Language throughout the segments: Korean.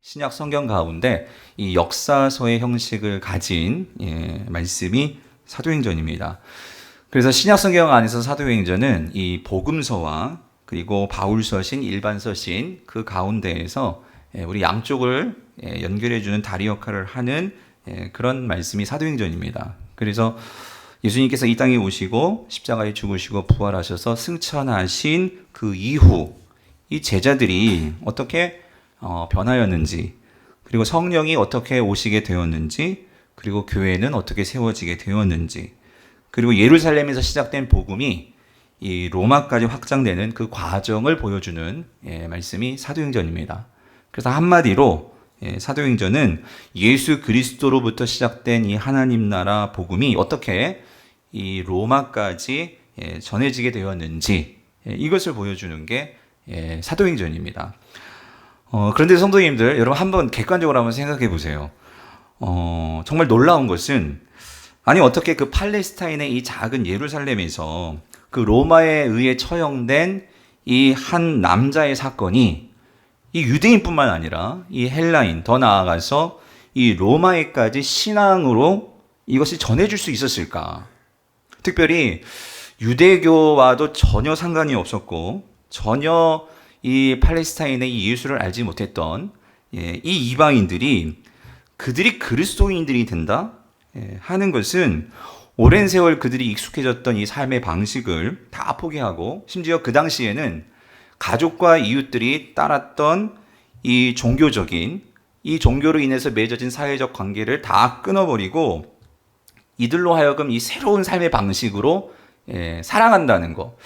신약 성경 가운데 이 역사서의 형식을 가진 말씀이 사도행전입니다. 그래서 신약 성경 안에서 사도행전은 이 복음서와 그리고 바울서신, 일반서신 그 가운데에서 우리 양쪽을 연결해주는 다리 역할을 하는 그런 말씀이 사도행전입니다. 그래서 예수님께서 이 땅에 오시고 십자가에 죽으시고 부활하셔서 승천하신 그 이후 이 제자들이 어떻게 변하였는지, 그리고 성령이 어떻게 오시게 되었는지, 그리고 교회는 어떻게 세워지게 되었는지, 그리고 예루살렘에서 시작된 복음이 이 로마까지 확장되는 그 과정을 보여주는 말씀이 사도행전입니다. 그래서 한마디로 사도행전은 예수 그리스도로부터 시작된 이 하나님 나라 복음이 어떻게 이 로마까지 전해지게 되었는지 이것을 보여주는 게 사도행전입니다. 그런데 성도님들, 여러분 한번 객관적으로 한번 생각해 보세요. 정말 놀라운 것은, 아니 어떻게 그 팔레스타인의 이 작은 예루살렘에서 그 로마에 의해 처형된 이 한 남자의 사건이 이 유대인뿐만 아니라 이 헬라인, 더 나아가서 이 로마에까지 신앙으로 이것이 전해줄 수 있었을까? 특별히 유대교와도 전혀 상관이 없었고 전혀 이 팔레스타인의 이 예수를 알지 못했던 이 이방인들이 그들이 그리스도인들이 된다 하는 것은 오랜 세월 그들이 익숙해졌던 이 삶의 방식을 다 포기하고, 심지어 그 당시에는 가족과 이웃들이 따랐던 이 종교적인, 이 종교로 인해서 맺어진 사회적 관계를 다 끊어버리고 이들로 하여금 이 새로운 삶의 방식으로 살아간다는 것,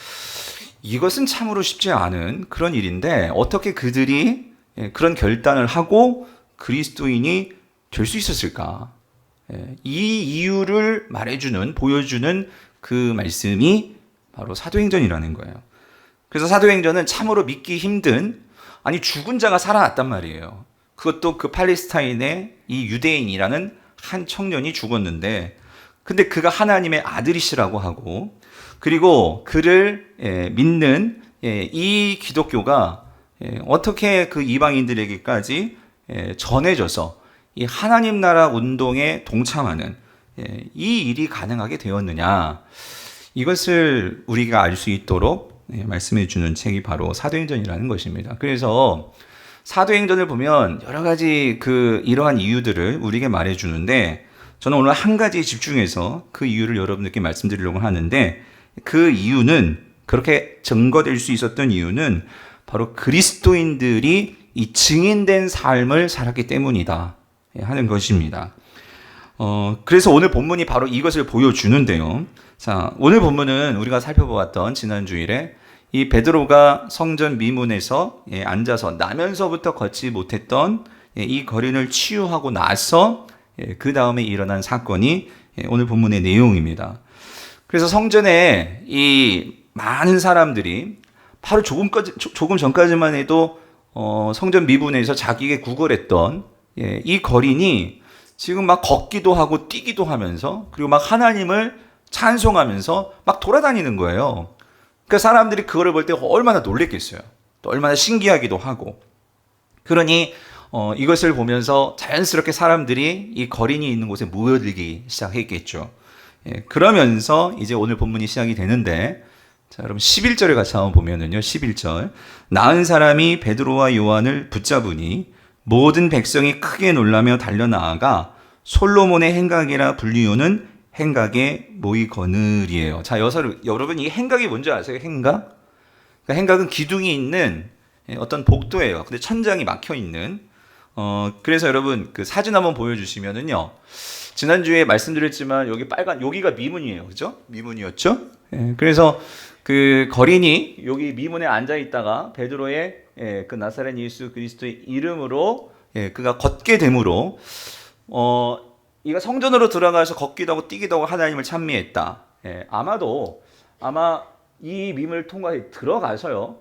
이것은 참으로 쉽지 않은 그런 일인데 어떻게 그들이 그런 결단을 하고 그리스도인이 될 수 있었을까? 이 이유를 말해주는, 보여주는 그 말씀이 바로 사도행전이라는 거예요. 그래서 사도행전은 참으로 믿기 힘든, 아니 죽은 자가 살아났단 말이에요. 그것도 그 팔레스타인의 이 유대인이라는 한 청년이 죽었는데, 근데 그가 하나님의 아들이시라고 하고, 그리고 그를 믿는 이 기독교가 어떻게 그 이방인들에게까지 전해져서 이 하나님 나라 운동에 동참하는 이 일이 가능하게 되었느냐, 이것을 우리가 알 수 있도록 말씀해 주는 책이 바로 사도행전이라는 것입니다. 그래서 사도행전을 보면 여러 가지 이러한 이유들을 우리에게 말해 주는데, 저는 오늘 한 가지에 집중해서 그 이유를 여러분들께 말씀드리려고 하는데, 그 이유는, 그렇게 증거될 수 있었던 이유는 바로 그리스도인들이 이 증인된 삶을 살았기 때문이다 하는 것입니다. 그래서 오늘 본문이 바로 이것을 보여주는데요. 자, 오늘 본문은 우리가 살펴보았던 지난 주일에 이 베드로가 성전 미문에서 앉아서 나면서부터 걷지 못했던 이 거린을 치유하고 나서 그 다음에 일어난 사건이 오늘 본문의 내용입니다. 그래서 성전에 이 많은 사람들이 바로 조금 전까지만 해도 성전 미분에서 자기에게 구걸했던 이 거린이 지금 막 걷기도 하고 뛰기도 하면서, 그리고 막 하나님을 찬송하면서 막 돌아다니는 거예요. 그러니까 사람들이 그거를 볼 때 얼마나 놀랬겠어요. 또 얼마나 신기하기도 하고. 그러니 이것을 보면서 자연스럽게 사람들이 이 거린이 있는 곳에 모여들기 시작했겠죠. 그러면서 이제 오늘 본문이 시작이 되는데, 자, 여러분 11절에 같이 한번 보면은요. 11절. 나은 사람이 베드로와 요한을 붙잡으니 모든 백성이 크게 놀라며 달려나아가 솔로몬의 행각이라 불리우는 행각에 모이거늘이에요. 자, 여러분 이 행각이 뭔지 아세요? 행각? 그러니까 행각은 기둥이 있는 어떤 복도예요. 근데 천장이 막혀 있는. 그래서 여러분 그 사진 한번 보여주시면은요. 지난주에 말씀드렸지만 여기가 미문이에요. 그죠? 미문이었죠? 그래서 그 거린이 여기 미문에 앉아 있다가 베드로의 그 나사렛 예수 그리스도의 이름으로 그가 걷게 되므로 이가 성전으로 들어가서 걷기도 하고 뛰기도 하고 하나님을 찬미했다. 아마 이 미문을 통과해 들어가서요.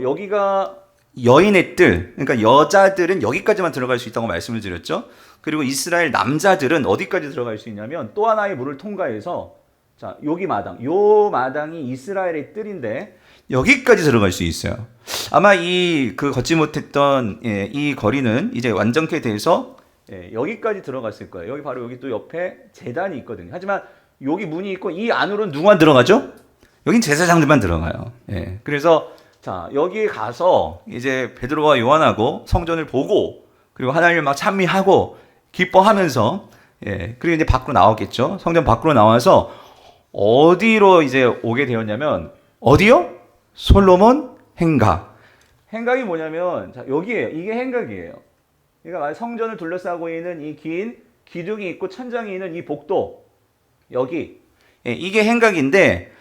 여기가 여인의 뜰, 그러니까 여자들은 여기까지만 들어갈 수 있다고 말씀을 드렸죠. 그리고 이스라엘 남자들은 어디까지 들어갈 수 있냐면 또 하나의 물을 통과해서, 자, 요 마당이 이스라엘의 뜰인데 여기까지 들어갈 수 있어요. 아마 그 걷지 못했던 이 거리는 이제 완전케 돼서 여기까지 들어갔을 거예요. 여기 바로 여기 또 옆에 제단이 있거든요. 하지만 여기 문이 있고 이 안으로는 누구만 들어가죠? 여긴 제사장들만 들어가요. 그래서 자 여기에 가서 이제 베드로와 요한하고 성전을 보고 그리고 하나님을 막 찬미하고 기뻐하면서 그리고 이제 밖으로 나왔겠죠. 성전 밖으로 나와서 어디로 이제 오게 되었냐면 어디요? 솔로몬 행각. 행각이 뭐냐면 자 여기에요. 이게 행각이에요. 그러니까 성전을 둘러싸고 있는 이 긴 기둥이 있고 천장이 있는 이 복도 여기 이게 행각인데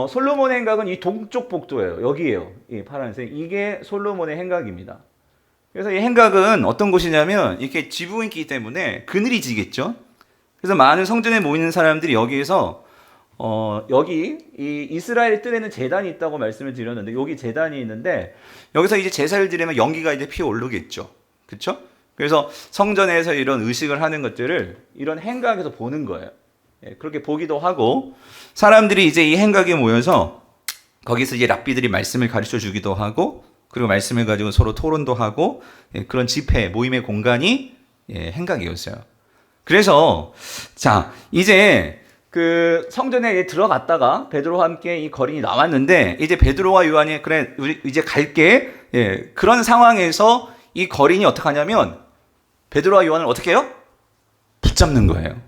솔로몬의 행각은 이 동쪽 복도예요. 여기에요. 이 파란색 이게 솔로몬의 행각입니다. 그래서 이 행각은 어떤 곳이냐면 이렇게 지붕이 있기 때문에 그늘이 지겠죠. 그래서 많은 성전에 모이는 사람들이 여기에서 여기 이 이스라엘 뜰에는 제단이 있다고 말씀을 드렸는데 여기 제단이 있는데 여기서 이제 제사를 드리면 연기가 이제 피어 오르겠죠. 그렇죠? 그래서 성전에서 이런 의식을 하는 것들을 이런 행각에서 보는 거예요. 그렇게 보기도 하고 사람들이 이제 이 행각에 모여서 거기서 이제 랍비들이 말씀을 가르쳐 주기도 하고 그리고 말씀을 가지고 서로 토론도 하고 그런 집회 모임의 공간이 행각이었어요. 그래서 자 이제 그 성전에 들어갔다가 베드로와 함께 이 거린이 나왔는데 이제 베드로와 요한이 그래 우리 이제 갈게 그런 상황에서 이 거린이 어떻게 하냐면 베드로와 요한을 어떻게 해요? 붙잡는 거예요.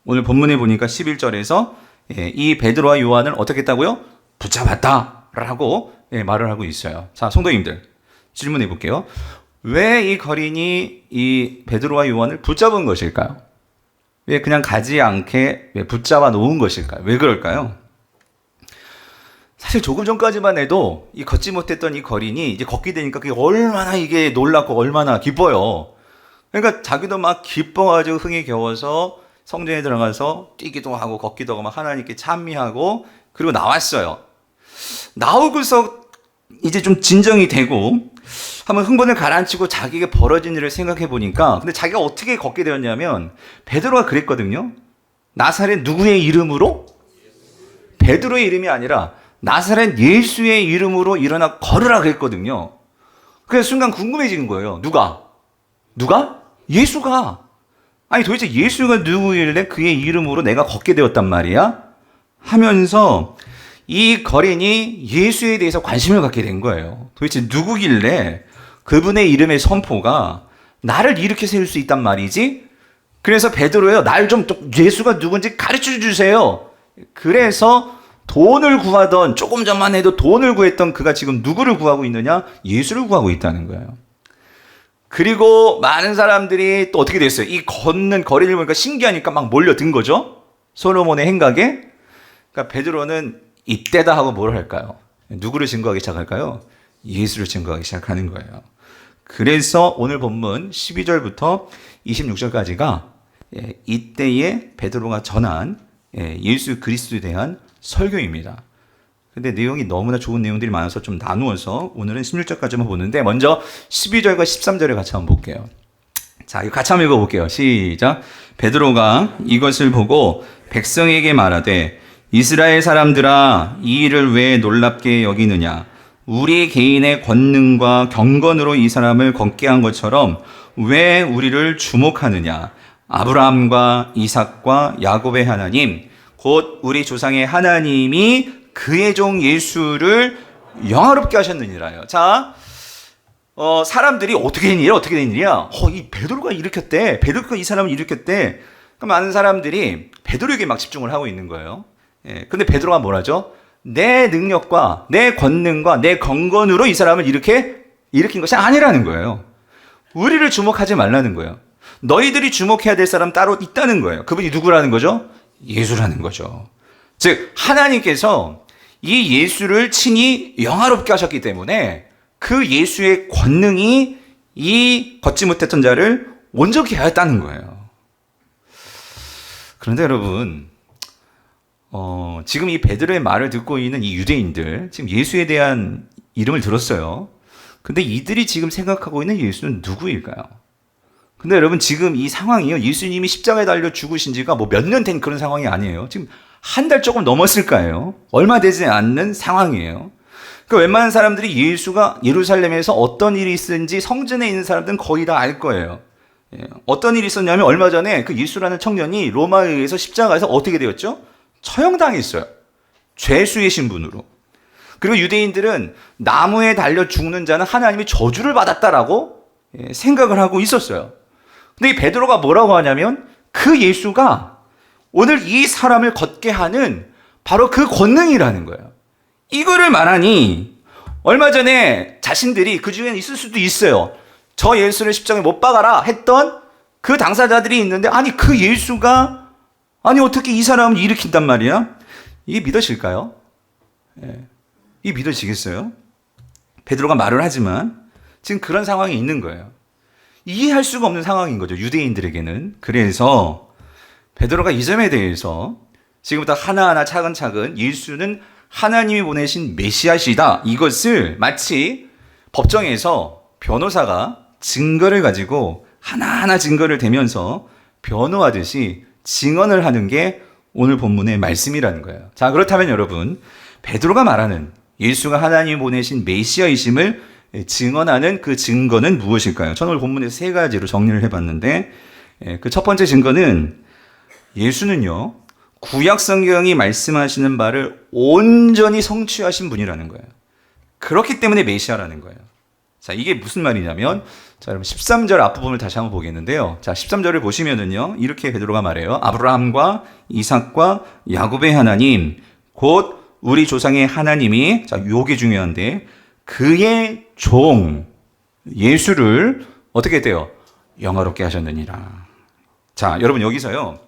오늘 본문에 보니까 11절에서 이 베드로와 요한을 어떻게 했다고요? 붙잡았다라고 말을 하고 있어요. 자, 성도님들 질문해 볼게요. 왜 이 거린이 이 베드로와 요한을 붙잡은 것일까요? 왜 그냥 가지 않게 왜 붙잡아 놓은 것일까요? 왜 그럴까요? 사실 조금 전까지만 해도 이 걷지 못했던 이 거린이 이제 걷게 되니까 그게 얼마나 이게 놀랍고 얼마나 기뻐요. 그러니까 자기도 막 기뻐가지고 흥에 겨워서 성전에 들어가서 뛰기도 하고 걷기도 하고 막 하나님께 찬미하고 그리고 나왔어요. 나오고서 이제 좀 진정이 되고 한번 흥분을 가라앉히고 자기가 벌어진 일을 생각해 보니까 근데 자기가 어떻게 걷게 되었냐면 베드로가 그랬거든요. 나사렛 누구의 이름으로? 베드로의 이름이 아니라 나사렛 예수의 이름으로 일어나 걸으라 그랬거든요. 그래서 순간 궁금해지는 거예요. 누가? 예수가. 아니 도대체 예수가 누구길래 그의 이름으로 내가 걷게 되었단 말이야? 하면서 이 거린이 예수에 대해서 관심을 갖게 된 거예요. 도대체 누구길래 그분의 이름의 선포가 나를 이렇게 세울 수 있단 말이지? 그래서 베드로요, 날 좀 예수가 누군지 가르쳐 주세요. 그래서 돈을 구하던, 조금 전만 해도 돈을 구했던 그가 지금 누구를 구하고 있느냐? 예수를 구하고 있다는 거예요. 그리고 많은 사람들이 또 어떻게 됐어요? 이 걷는 거리를 보니까 신기하니까 막 몰려든 거죠? 솔로몬의 행각에. 그러니까 베드로는 이때다 하고 뭘 할까요? 누구를 증거하기 시작할까요? 예수를 증거하기 시작하는 거예요. 그래서 오늘 본문 12절부터 26절까지가 이때에 베드로가 전한 예수 그리스도에 대한 설교입니다. 근데 내용이 너무나 좋은 내용들이 많아서 좀 나누어서 오늘은 16절까지만 보는데 먼저 12절과 13절을 같이 한번 볼게요. 자, 이거 같이 한번 읽어볼게요. 시작. 베드로가 이것을 보고 백성에게 말하되 이스라엘 사람들아 이 일을 왜 놀랍게 여기느냐? 우리 개인의 권능과 경건으로 이 사람을 걷게 한 것처럼 왜 우리를 주목하느냐? 아브라함과 이삭과 야곱의 하나님 곧 우리 조상의 하나님이 그의 종 예수를 영화롭게 하셨느니라요. 자, 사람들이 어떻게 된 일이야? 이 베드로가 일으켰대. 베드로가 이 사람을 일으켰대. 그럼 많은 사람들이 베드로에게 막 집중을 하고 있는 거예요. 근데 베드로가 뭐라죠? 내 능력과 내 권능과 내 경건으로 이 사람을 일으킨 것이 아니라는 거예요. 우리를 주목하지 말라는 거예요. 너희들이 주목해야 될 사람 따로 있다는 거예요. 그분이 누구라는 거죠? 예수라는 거죠. 즉 하나님께서 이 예수를 친히 영화롭게 하셨기 때문에 그 예수의 권능이 이 걷지 못했던 자를 온전케 하였다는 거예요. 그런데 여러분 지금 이 베드로의 말을 듣고 있는 이 유대인들 지금 예수에 대한 이름을 들었어요. 근데 이들이 지금 생각하고 있는 예수는 누구일까요? 근데 여러분 지금 이 상황이요. 예수님이 십자가에 달려 죽으신 지가 뭐 몇 년 된 그런 상황이 아니에요. 지금 한 달 조금 넘었을 까요? 얼마 되지 않는 상황이에요. 그 웬만한 사람들이 예수가 예루살렘에서 어떤 일이 있었는지 성전에 있는 사람들은 거의 다 알 거예요. 어떤 일이 있었냐면 얼마 전에 그 예수라는 청년이 로마에 의해서 십자가에서 어떻게 되었죠? 처형당했어요. 죄수의 신분으로. 그리고 유대인들은 나무에 달려 죽는 자는 하나님이 저주를 받았다라고 생각을 하고 있었어요. 근데 이 베드로가 뭐라고 하냐면 그 예수가 오늘 이 사람을 걷게 하는 바로 그 권능이라는 거예요. 이거를 말하니 얼마 전에 자신들이 그 중에 있을 수도 있어요. 저 예수를 십자가에 못 박아라 했던 그 당사자들이 있는데 아니 그 예수가 아니 어떻게 이 사람을 일으킨단 말이야? 이게 믿어질까요? 이게 믿어지겠어요? 베드로가 말을 하지만 지금 그런 상황이 있는 거예요. 이해할 수가 없는 상황인 거죠. 유대인들에게는. 그래서 베드로가 이 점에 대해서 지금부터 하나하나 차근차근 예수는 하나님이 보내신 메시아시다. 이것을 마치 법정에서 변호사가 증거를 가지고 하나하나 증거를 대면서 변호하듯이 증언을 하는 게 오늘 본문의 말씀이라는 거예요. 자, 그렇다면 여러분, 베드로가 말하는 예수가 하나님이 보내신 메시아이심을 증언하는 그 증거는 무엇일까요? 저는 오늘 본문에서 세 가지로 정리를 해봤는데 그 첫 번째 증거는 예수는요, 구약 성경이 말씀하시는 바를 온전히 성취하신 분이라는 거예요. 그렇기 때문에 메시아라는 거예요. 자, 이게 무슨 말이냐면, 자, 여러분 13절 앞부분을 다시 한번 보겠는데요. 자, 13절을 보시면은요, 이렇게 베드로가 말해요. 아브라함과 이삭과 야곱의 하나님, 곧 우리 조상의 하나님이, 자, 요게 중요한데, 그의 종, 예수를 어떻게 돼요? 영화롭게 하셨느니라. 자, 여러분 여기서요,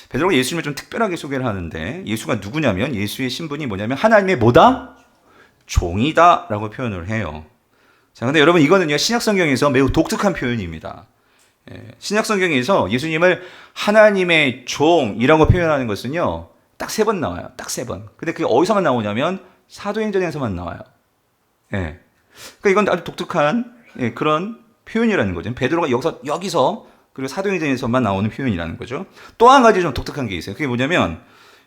베드로가 예수님을 좀 특별하게 소개를 하는데 예수가 누구냐면 예수의 신분이 뭐냐면 하나님의 뭐다? 종이다 라고 표현을 해요. 자, 근데 여러분 이거는요 신약성경에서 매우 독특한 표현입니다. 신약성경에서 예수님을 하나님의 종이라고 표현하는 것은요 딱 3번 나와요. 딱 3번. 근데 그게 어디서만 나오냐면 사도행전에서만 나와요. 그러니까 이건 아주 독특한 그런 표현이라는 거죠. 베드로가 여기서 그리고 사도행전에서만 나오는 표현이라는 거죠. 또 한 가지 좀 독특한 게 있어요. 그게 뭐냐면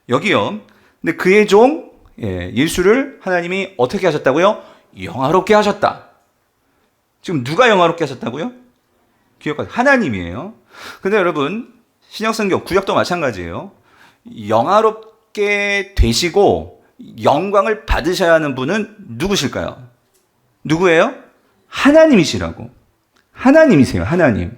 여기요. 근데 그의 종 예수를 하나님이 어떻게 하셨다고요? 영화롭게 하셨다. 지금 누가 영화롭게 하셨다고요? 기억하세요. 하나님이에요. 근데 여러분 신약성경 구약도 마찬가지예요. 영화롭게 되시고 영광을 받으셔야 하는 분은 누구실까요? 누구예요? 하나님이시라고. 하나님이세요. 하나님.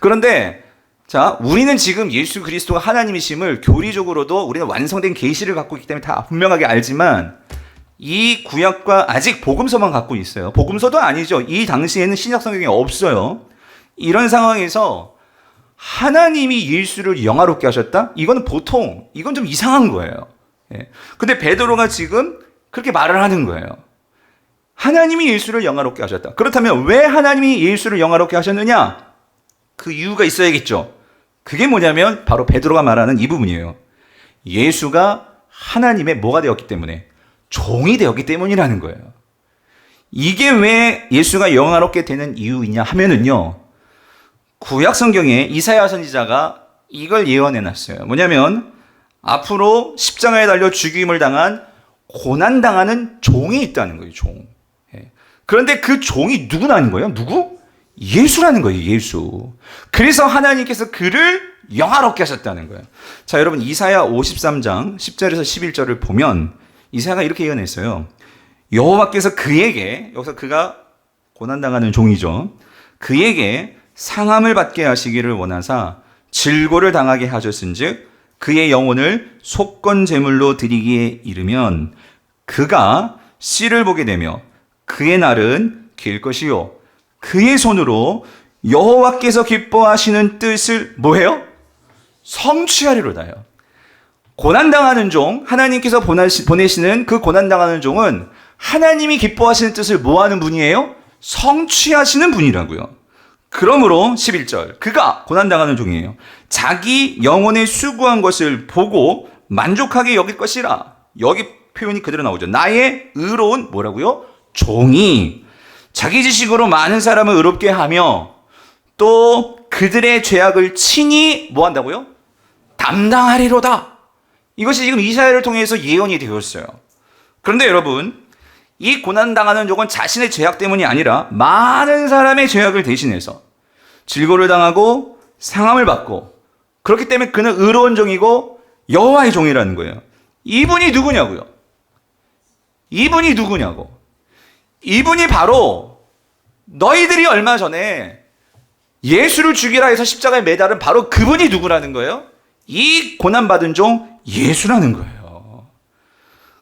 그런데 자, 우리는 지금 예수 그리스도가 하나님이심을 교리적으로도 우리는 완성된 계시를 갖고 있기 때문에 다 분명하게 알지만 이 구약과 아직 복음서만 갖고 있어요. 복음서도 아니죠. 이 당시에는 신약 성경이 없어요. 이런 상황에서 하나님이 예수를 영화롭게 하셨다? 이건 좀 이상한 거예요. 근데 베드로가 지금 그렇게 말을 하는 거예요. 하나님이 예수를 영화롭게 하셨다. 그렇다면 왜 하나님이 예수를 영화롭게 하셨느냐? 그 이유가 있어야겠죠. 그게 뭐냐면 바로 베드로가 말하는 이 부분이에요. 예수가 하나님의 뭐가 되었기 때문에? 종이 되었기 때문이라는 거예요. 이게 왜 예수가 영화롭게 되는 이유이냐 하면은요. 구약 성경에 이사야 선지자가 이걸 예언해 놨어요. 뭐냐면 앞으로 십자가에 달려 죽임을 당한 고난당하는 종이 있다는 거예요. 종. 그런데 그 종이 누구라는 거예요? 누구? 예수라는 거예요. 예수. 그래서 하나님께서 그를 영화롭게 하셨다는 거예요. 자, 여러분 이사야 53장 10절에서 11절을 보면 이사야가 이렇게 예언했어요. 여호와께서 그에게, 여기서 그가 고난당하는 종이죠. 그에게 상함을 받게 하시기를 원하사 질고를 당하게 하셨은즉 그의 영혼을 속건 제물로 드리기에 이르면 그가 씨를 보게 되며 그의 날은 길 것이요 그의 손으로 여호와께서 기뻐하시는 뜻을 뭐해요? 성취하리로다요. 고난당하는 종, 하나님께서 보내시는 그 고난당하는 종은 하나님이 기뻐하시는 뜻을 뭐하는 분이에요? 성취하시는 분이라고요. 그러므로 11절 그가 고난당하는 종이에요. 자기 영혼에 수고한 것을 보고 만족하게 여길 것이라. 여기 표현이 그대로 나오죠. 나의 의로운 뭐라고요? 종이 자기 지식으로 많은 사람을 의롭게 하며 또 그들의 죄악을 친히 뭐 한다고요? 담당하리로다. 이것이 지금 이사야를 통해서 예언이 되었어요. 그런데 여러분 이 고난당하는 적은 자신의 죄악 때문이 아니라 많은 사람의 죄악을 대신해서 질고를 당하고 상함을 받고, 그렇기 때문에 그는 의로운 종이고 여호와의 종이라는 거예요. 이분이 누구냐고요? 이분이 누구냐고. 이분이 바로 너희들이 얼마 전에 예수를 죽이라 해서 십자가에 매달은 바로 그분이 누구라는 거예요? 이 고난받은 종 예수라는 거예요.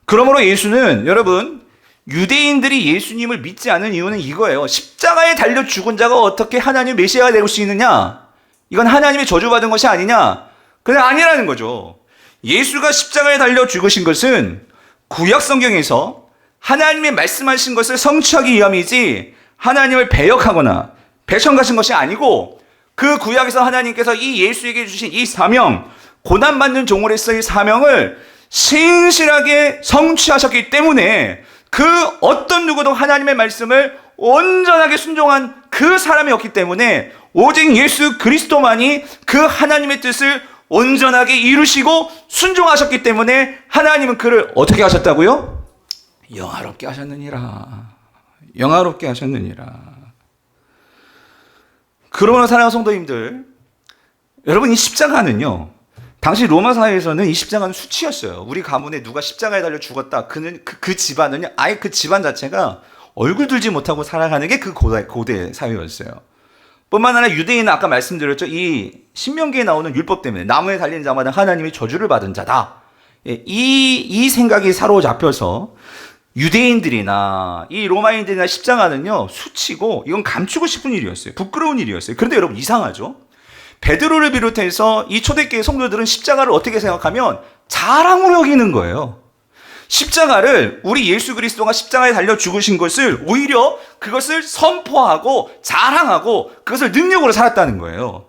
그러므로 예수는, 여러분, 유대인들이 예수님을 믿지 않은 이유는 이거예요. 십자가에 달려 죽은 자가 어떻게 하나님 메시아가 될 수 있느냐? 이건 하나님의 저주받은 것이 아니냐? 그냥 아니라는 거죠. 예수가 십자가에 달려 죽으신 것은 구약 성경에서 하나님의 말씀하신 것을 성취하기 위함이지 하나님을 배역하거나 배척하신 것이 아니고, 그 구약에서 하나님께서 이 예수에게 주신 이 사명, 고난받는 종으로서의 사명을 신실하게 성취하셨기 때문에 그 어떤 누구도 하나님의 말씀을 온전하게 순종한 그 사람이었기 때문에 오직 예수 그리스도만이 그 하나님의 뜻을 온전하게 이루시고 순종하셨기 때문에 하나님은 그를 어떻게 하셨다고요? 영화롭게 하셨느니라. 영화롭게 하셨느니라. 그러므로 사랑하는 성도님들, 여러분, 이 십자가는요, 당시 로마 사회에서는 이 십자가는 수치였어요. 우리 가문에 누가 십자가에 달려 죽었다. 그 집안은요, 아예 그 집안 자체가 얼굴 들지 못하고 살아가는 게 그 고대 사회였어요. 뿐만 아니라 유대인은 아까 말씀드렸죠. 이 신명기에 나오는 율법 때문에 나무에 달린 자마다 하나님이 저주를 받은 자다. 이 생각이 사로잡혀서 유대인들이나 이 로마인들이나 십자가는요, 수치고 이건 감추고 싶은 일이었어요. 부끄러운 일이었어요. 그런데 여러분, 이상하죠? 베드로를 비롯해서 이 초대교회 성도들은 십자가를 어떻게 생각하면 자랑으로 여기는 거예요. 십자가를, 우리 예수 그리스도가 십자가에 달려 죽으신 것을 오히려 그것을 선포하고 자랑하고 그것을 능력으로 살았다는 거예요.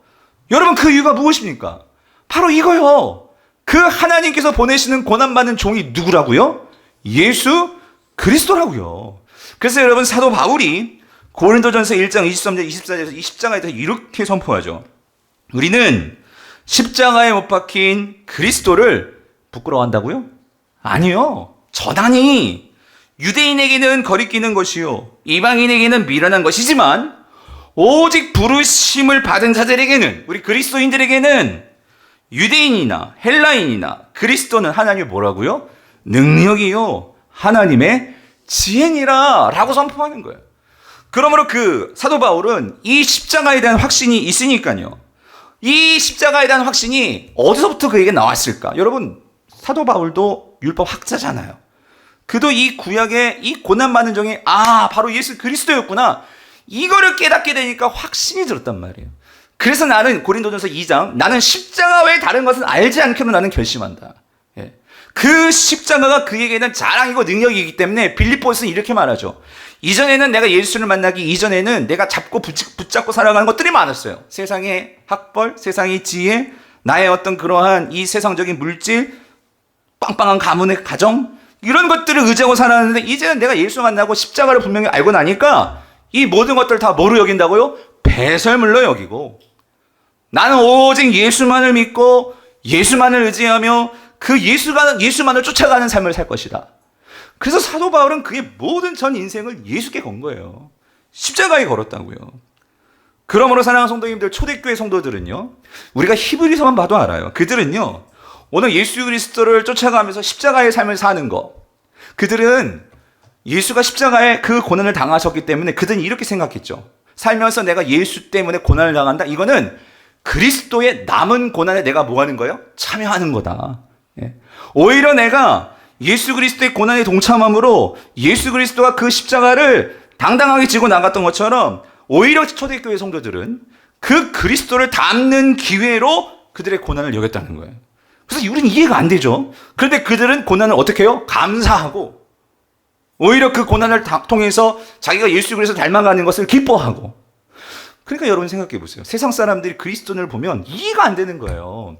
여러분, 그 이유가 무엇입니까? 바로 이거요. 그 하나님께서 보내시는 고난받는 종이 누구라고요? 예수 그리스도라고요. 그래서 여러분, 사도 바울이 고린도전서 1장 23절 24절에서 이 십자가에 대해서 이렇게 선포하죠. 우리는 십자가에 못 박힌 그리스도를 부끄러워한다고요? 아니요. 전하니 유대인에게는 거리끼는 것이요 이방인에게는 미련한 것이지만 오직 부르심을 받은 자들에게는, 우리 그리스도인들에게는, 유대인이나 헬라인이나 그리스도는 하나님의 뭐라고요? 능력이요 하나님의 지혜니라 라고 선포하는 거예요. 그러므로 그 사도 바울은 이 십자가에 대한 확신이 있으니까요. 이 십자가에 대한 확신이 어디서부터 그에게 나왔을까? 여러분, 사도 바울도 율법 학자잖아요. 그도 이 구약의 이 고난받는 종이 바로 예수 그리스도였구나, 이거를 깨닫게 되니까 확신이 들었단 말이에요. 그래서 나는 고린도전서 2장, 나는 십자가 외에 다른 것은 알지 않기로 나는 결심한다. 그 십자가가 그에게는 자랑이고 능력이기 때문에 빌립보서는 이렇게 말하죠. 이전에는 내가 예수를 만나기 이전에는 내가 잡고 붙잡고 살아가는 것들이 많았어요. 세상의 학벌, 세상의 지혜, 나의 어떤 그러한 이 세상적인 물질, 빵빵한 가문의 가정, 이런 것들을 의지하고 살았는데 이제는 내가 예수 만나고 십자가를 분명히 알고 나니까 이 모든 것들을 다 뭐로 여긴다고요? 배설물로 여기고, 나는 오직 예수만을 믿고 예수만을 의지하며 그 예수만을 쫓아가는 삶을 살 것이다. 그래서 사도 바울은 그의 모든 전 인생을 예수께 건 거예요. 십자가에 걸었다고요. 그러므로 사랑하는 성도님들, 초대교회 성도들은요, 우리가 히브리서만 봐도 알아요. 그들은요, 오늘 예수 그리스도를 쫓아가면서 십자가의 삶을 사는 거, 그들은 예수가 십자가에 그 고난을 당하셨기 때문에 그들은 이렇게 생각했죠. 살면서 내가 예수 때문에 고난을 당한다, 이거는 그리스도의 남은 고난에 내가 뭐 하는 거예요? 참여하는 거다. 오히려 내가 예수 그리스도의 고난에 동참함으로 예수 그리스도가 그 십자가를 당당하게 지고 나갔던 것처럼, 오히려 초대교회 성도들은 그 그리스도를 닮는 기회로 그들의 고난을 여겼다는 거예요. 그래서 우리는 이해가 안 되죠. 그런데 그들은 고난을 어떻게 해요? 감사하고, 오히려 그 고난을 통해서 자기가 예수 그리스도를 닮아가는 것을 기뻐하고. 그러니까 여러분 생각해 보세요. 세상 사람들이 그리스도인을 보면 이해가 안 되는 거예요.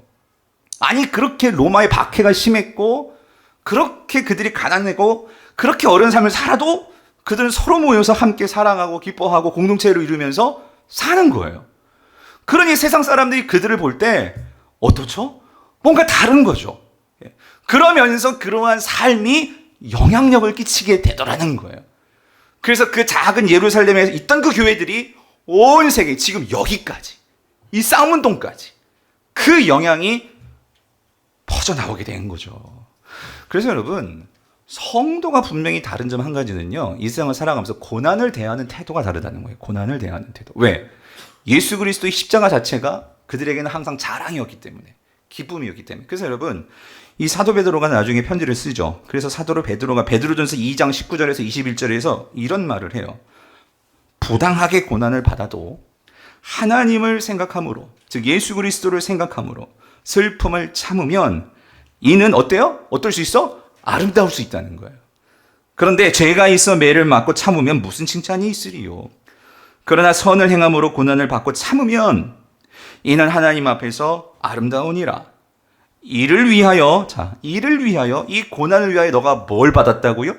아니, 그렇게 로마의 박해가 심했고, 그렇게 그들이 가난하고, 그렇게 어려운 삶을 살아도 그들은 서로 모여서 함께 사랑하고 기뻐하고 공동체를 이루면서 사는 거예요. 그러니 세상 사람들이 그들을 볼 때 어떻죠? 뭔가 다른 거죠. 그러면서 그러한 삶이 영향력을 끼치게 되더라는 거예요. 그래서 그 작은 예루살렘에 있던 그 교회들이 온 세계, 지금 여기까지, 이 쌍문동까지 그 영향이 퍼져나오게 된 거죠. 그래서 여러분, 성도가 분명히 다른 점 한 가지는요, 이 세상을 살아가면서 고난을 대하는 태도가 다르다는 거예요. 고난을 대하는 태도. 왜? 예수 그리스도의 십자가 자체가 그들에게는 항상 자랑이었기 때문에, 기쁨이었기 때문에. 그래서 여러분, 이 사도 베드로가 나중에 편지를 쓰죠. 그래서 사도 베드로가 베드로전서 2장 19절에서 21절에서 이런 말을 해요. 부당하게 고난을 받아도 하나님을 생각함으로, 즉 예수 그리스도를 생각함으로 슬픔을 참으면 이는 어때요? 어떨 수 있어? 아름다울 수 있다는 거예요. 그런데 죄가 있어 매를 맞고 참으면 무슨 칭찬이 있으리요? 그러나 선을 행함으로 고난을 받고 참으면 이는 하나님 앞에서 아름다우니라. 이를 위하여 이 고난을 위하여 너가 뭘 받았다고요?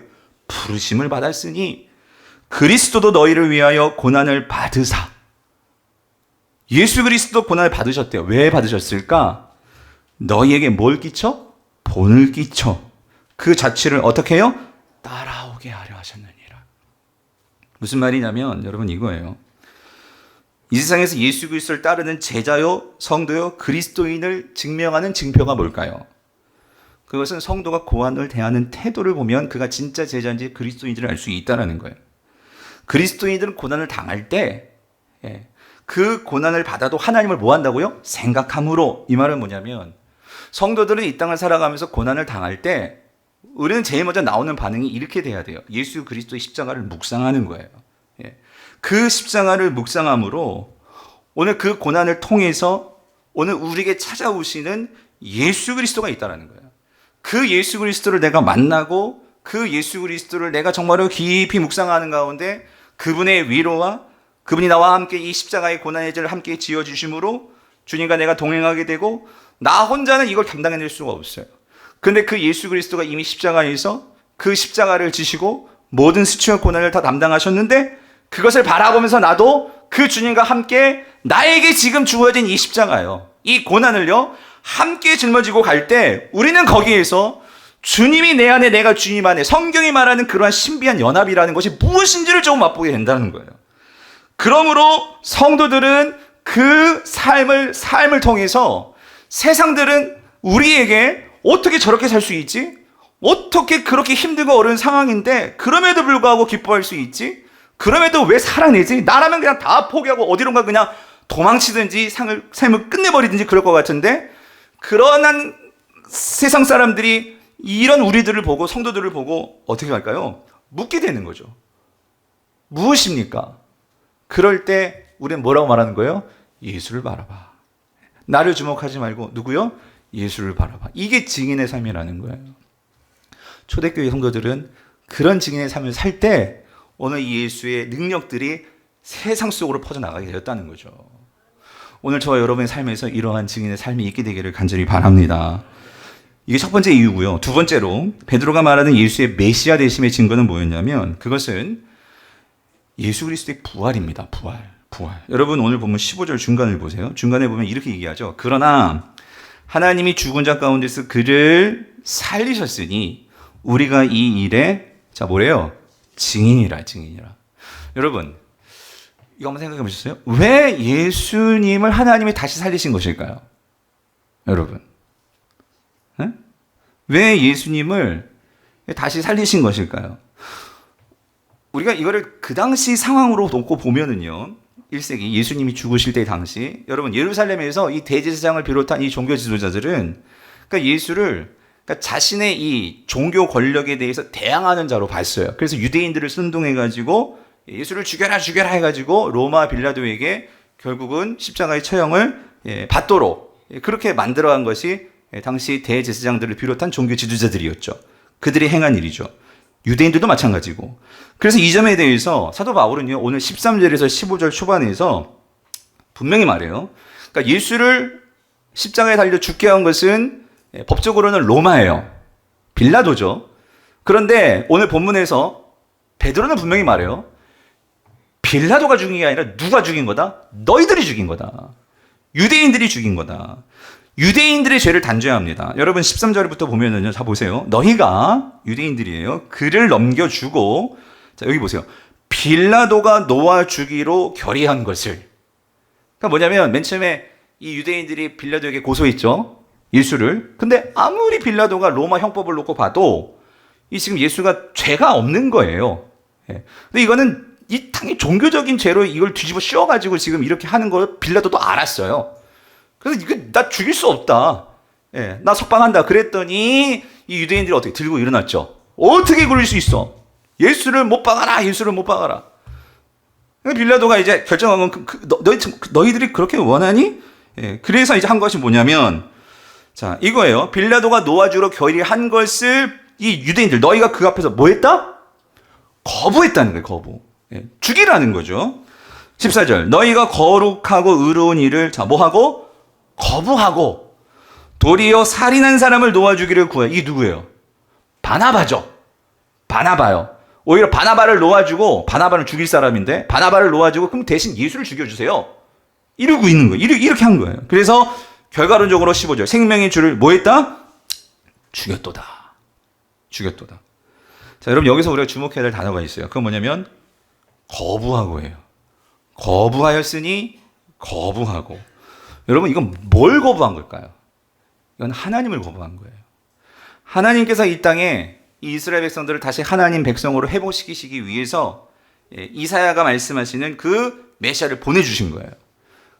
부르심을 받았으니 그리스도도 너희를 위하여 고난을 받으사. 예수 그리스도 고난을 받으셨대요. 왜 받으셨을까? 너희에게 뭘 끼쳐? 본을 끼쳐. 그 자취를 어떻게 해요? 따라오게 하려 하셨느니라. 무슨 말이냐면 여러분 이거예요. 이 세상에서 예수 그리스도를 따르는 제자요, 성도요, 그리스도인을 증명하는 증표가 뭘까요? 그것은 성도가 고난을 대하는 태도를 보면 그가 진짜 제자인지 그리스도인지를 알 수 있다는 거예요. 그리스도인들은 고난을 당할 때 그 고난을 받아도 하나님을 뭐 한다고요? 생각함으로. 이 말은 뭐냐면 성도들은 이 땅을 살아가면서 고난을 당할 때 우리는 제일 먼저 나오는 반응이 이렇게 돼야 돼요. 예수 그리스도의 십자가를 묵상하는 거예요. 그 십자가를 묵상함으로 오늘 그 고난을 통해서 오늘 우리에게 찾아오시는 예수 그리스도가 있다는 거예요. 그 예수 그리스도를 내가 만나고 그 예수 그리스도를 내가 정말로 깊이 묵상하는 가운데 그분의 위로와 그분이 나와 함께 이 십자가의 고난의 죄를 함께 지어주심으로 주님과 내가 동행하게 되고 나 혼자는 이걸 감당해낼 수가 없어요. 그런데 그 예수 그리스도가 이미 십자가에서 그 십자가를 지시고 모든 수치와 고난을 다 담당하셨는데 그것을 바라보면서 나도 그 주님과 함께 나에게 지금 주어진 이 십자가요, 이 고난을요 함께 짊어지고 갈 때 우리는 거기에서 주님이 내 안에 내가 주님 안에, 성경이 말하는 그러한 신비한 연합이라는 것이 무엇인지를 조금 맛보게 된다는 거예요. 그러므로 성도들은 그 삶을 통해서 세상들은 우리에게 어떻게 저렇게 살 수 있지? 어떻게 그렇게 힘들고 어려운 상황인데 그럼에도 불구하고 기뻐할 수 있지? 그럼에도 왜 살아내지? 나라면 그냥 다 포기하고 어디론가 그냥 도망치든지 삶을 끝내버리든지 그럴 것 같은데 그러한 세상 사람들이 이런 우리들을 보고 성도들을 보고 어떻게 할까요? 묻게 되는 거죠. 무엇입니까? 그럴 때 우리는 뭐라고 말하는 거예요? 예수를 바라봐. 나를 주목하지 말고 누구요? 예수를 바라봐. 이게 증인의 삶이라는 거예요. 초대교회 성도들은 그런 증인의 삶을 살 때 오늘 예수의 능력들이 세상 속으로 퍼져나가게 되었다는 거죠. 오늘 저와 여러분의 삶에서 이러한 증인의 삶이 있게 되기를 간절히 바랍니다. 이게 첫 번째 이유고요. 두 번째로 베드로가 말하는 예수의 메시아 되심의 증거는 뭐였냐면 그것은 예수 그리스도의 부활입니다. 부활. 여러분 오늘 보면 15절 중간을 보세요. 중간에 보면 이렇게 얘기하죠. 그러나 하나님이 죽은 자 가운데서 그를 살리셨으니 우리가 이 일에 뭐래요? 증인이라. 여러분 이거 한번 생각해 보셨어요? 왜 예수님을 하나님이 다시 살리신 것일까요? 여러분 왜 예수님을 다시 살리신 것일까요? 우리가 이거를 그 당시 상황으로 놓고 보면은요, 1세기 예수님이 죽으실 때 당시 여러분 예루살렘에서 이 대제사장을 비롯한 이 종교 지도자들은 그러니까 예수를 자신의 이 종교 권력에 대해서 대항하는 자로 봤어요. 그래서 유대인들을 선동해가지고 예수를 죽여라 해가지고 로마 빌라도에게 결국은 십자가의 처형을 받도록 그렇게 만들어간 것이 당시 대제사장들을 비롯한 종교 지도자들이었죠. 그들이 행한 일이죠. 유대인들도 마찬가지고. 그래서 이 점에 대해서 사도 바울은요, 오늘 13절에서 15절 초반에서 분명히 말해요. 그러니까 예수를 십자가에 달려 죽게 한 것은 법적으로는 로마예요. 빌라도죠. 그런데 오늘 본문에서 베드로는 분명히 말해요. 빌라도가 죽인 게 아니라 누가 죽인 거다? 너희들이 죽인 거다. 유대인들이 죽인 거다. 유대인들의 죄를 단죄합니다. 여러분 13절부터 보면은요. 자 보세요. 너희가 유대인들이에요. 그를 넘겨주고 자 여기 보세요. 빌라도가 놓아주기로 결의한 것을. 그러니까 뭐냐면 맨 처음에 이 유대인들이 빌라도에게 고소했죠. 예수를. 근데 아무리 빌라도가 로마 형법을 놓고 봐도 이 지금 예수가 죄가 없는 거예요. 예. 근데 이거는 이 당연히 종교적인 죄로 이걸 뒤집어 씌워가지고 지금 이렇게 하는 걸 빌라도도 알았어요. 그래서 이거 나 죽일 수 없다. 예. 나 석방한다. 그랬더니 이 유대인들이 어떻게 들고 일어났죠. 어떻게 그럴 수 있어? 예수를 못 박아라. 예수를 못 박아라. 빌라도가 이제 결정한 건 너희들이 그렇게 원하니? 예. 그래서 이제 한 것이 뭐냐면 자 이거예요. 빌라도가 놓아주러 결의한 것을 이 유대인들 너희가 그 앞에서 뭐 했다? 거부했다는 거예요. 거부. 예. 죽이라는 거죠. 14절 너희가 거룩하고 의로운 일을 자 뭐하고? 거부하고 도리어 살인한 사람을 놓아주기를 구해. 이게 누구예요? 바나바죠. 바나바요. 오히려 바나바를 놓아주고 바나바는 죽일 사람인데 바나바를 놓아주고 그럼 대신 예수를 죽여주세요. 이러고 있는 거예요. 이렇게 한 거예요. 그래서 결과론적으로 15절 생명의 주를 뭐 했다? 죽였도다. 죽였도다. 자 여러분 여기서 우리가 주목해야 될 단어가 있어요. 그건 뭐냐면 거부하고예요. 거부하였으니 거부하고. 여러분 이건 뭘 거부한 걸까요? 이건 하나님을 거부한 거예요. 하나님께서 이 땅에 이 이스라엘 백성들을 다시 하나님 백성으로 회복시키시기 위해서 이사야가 말씀하시는 그 메시아를 보내주신 거예요.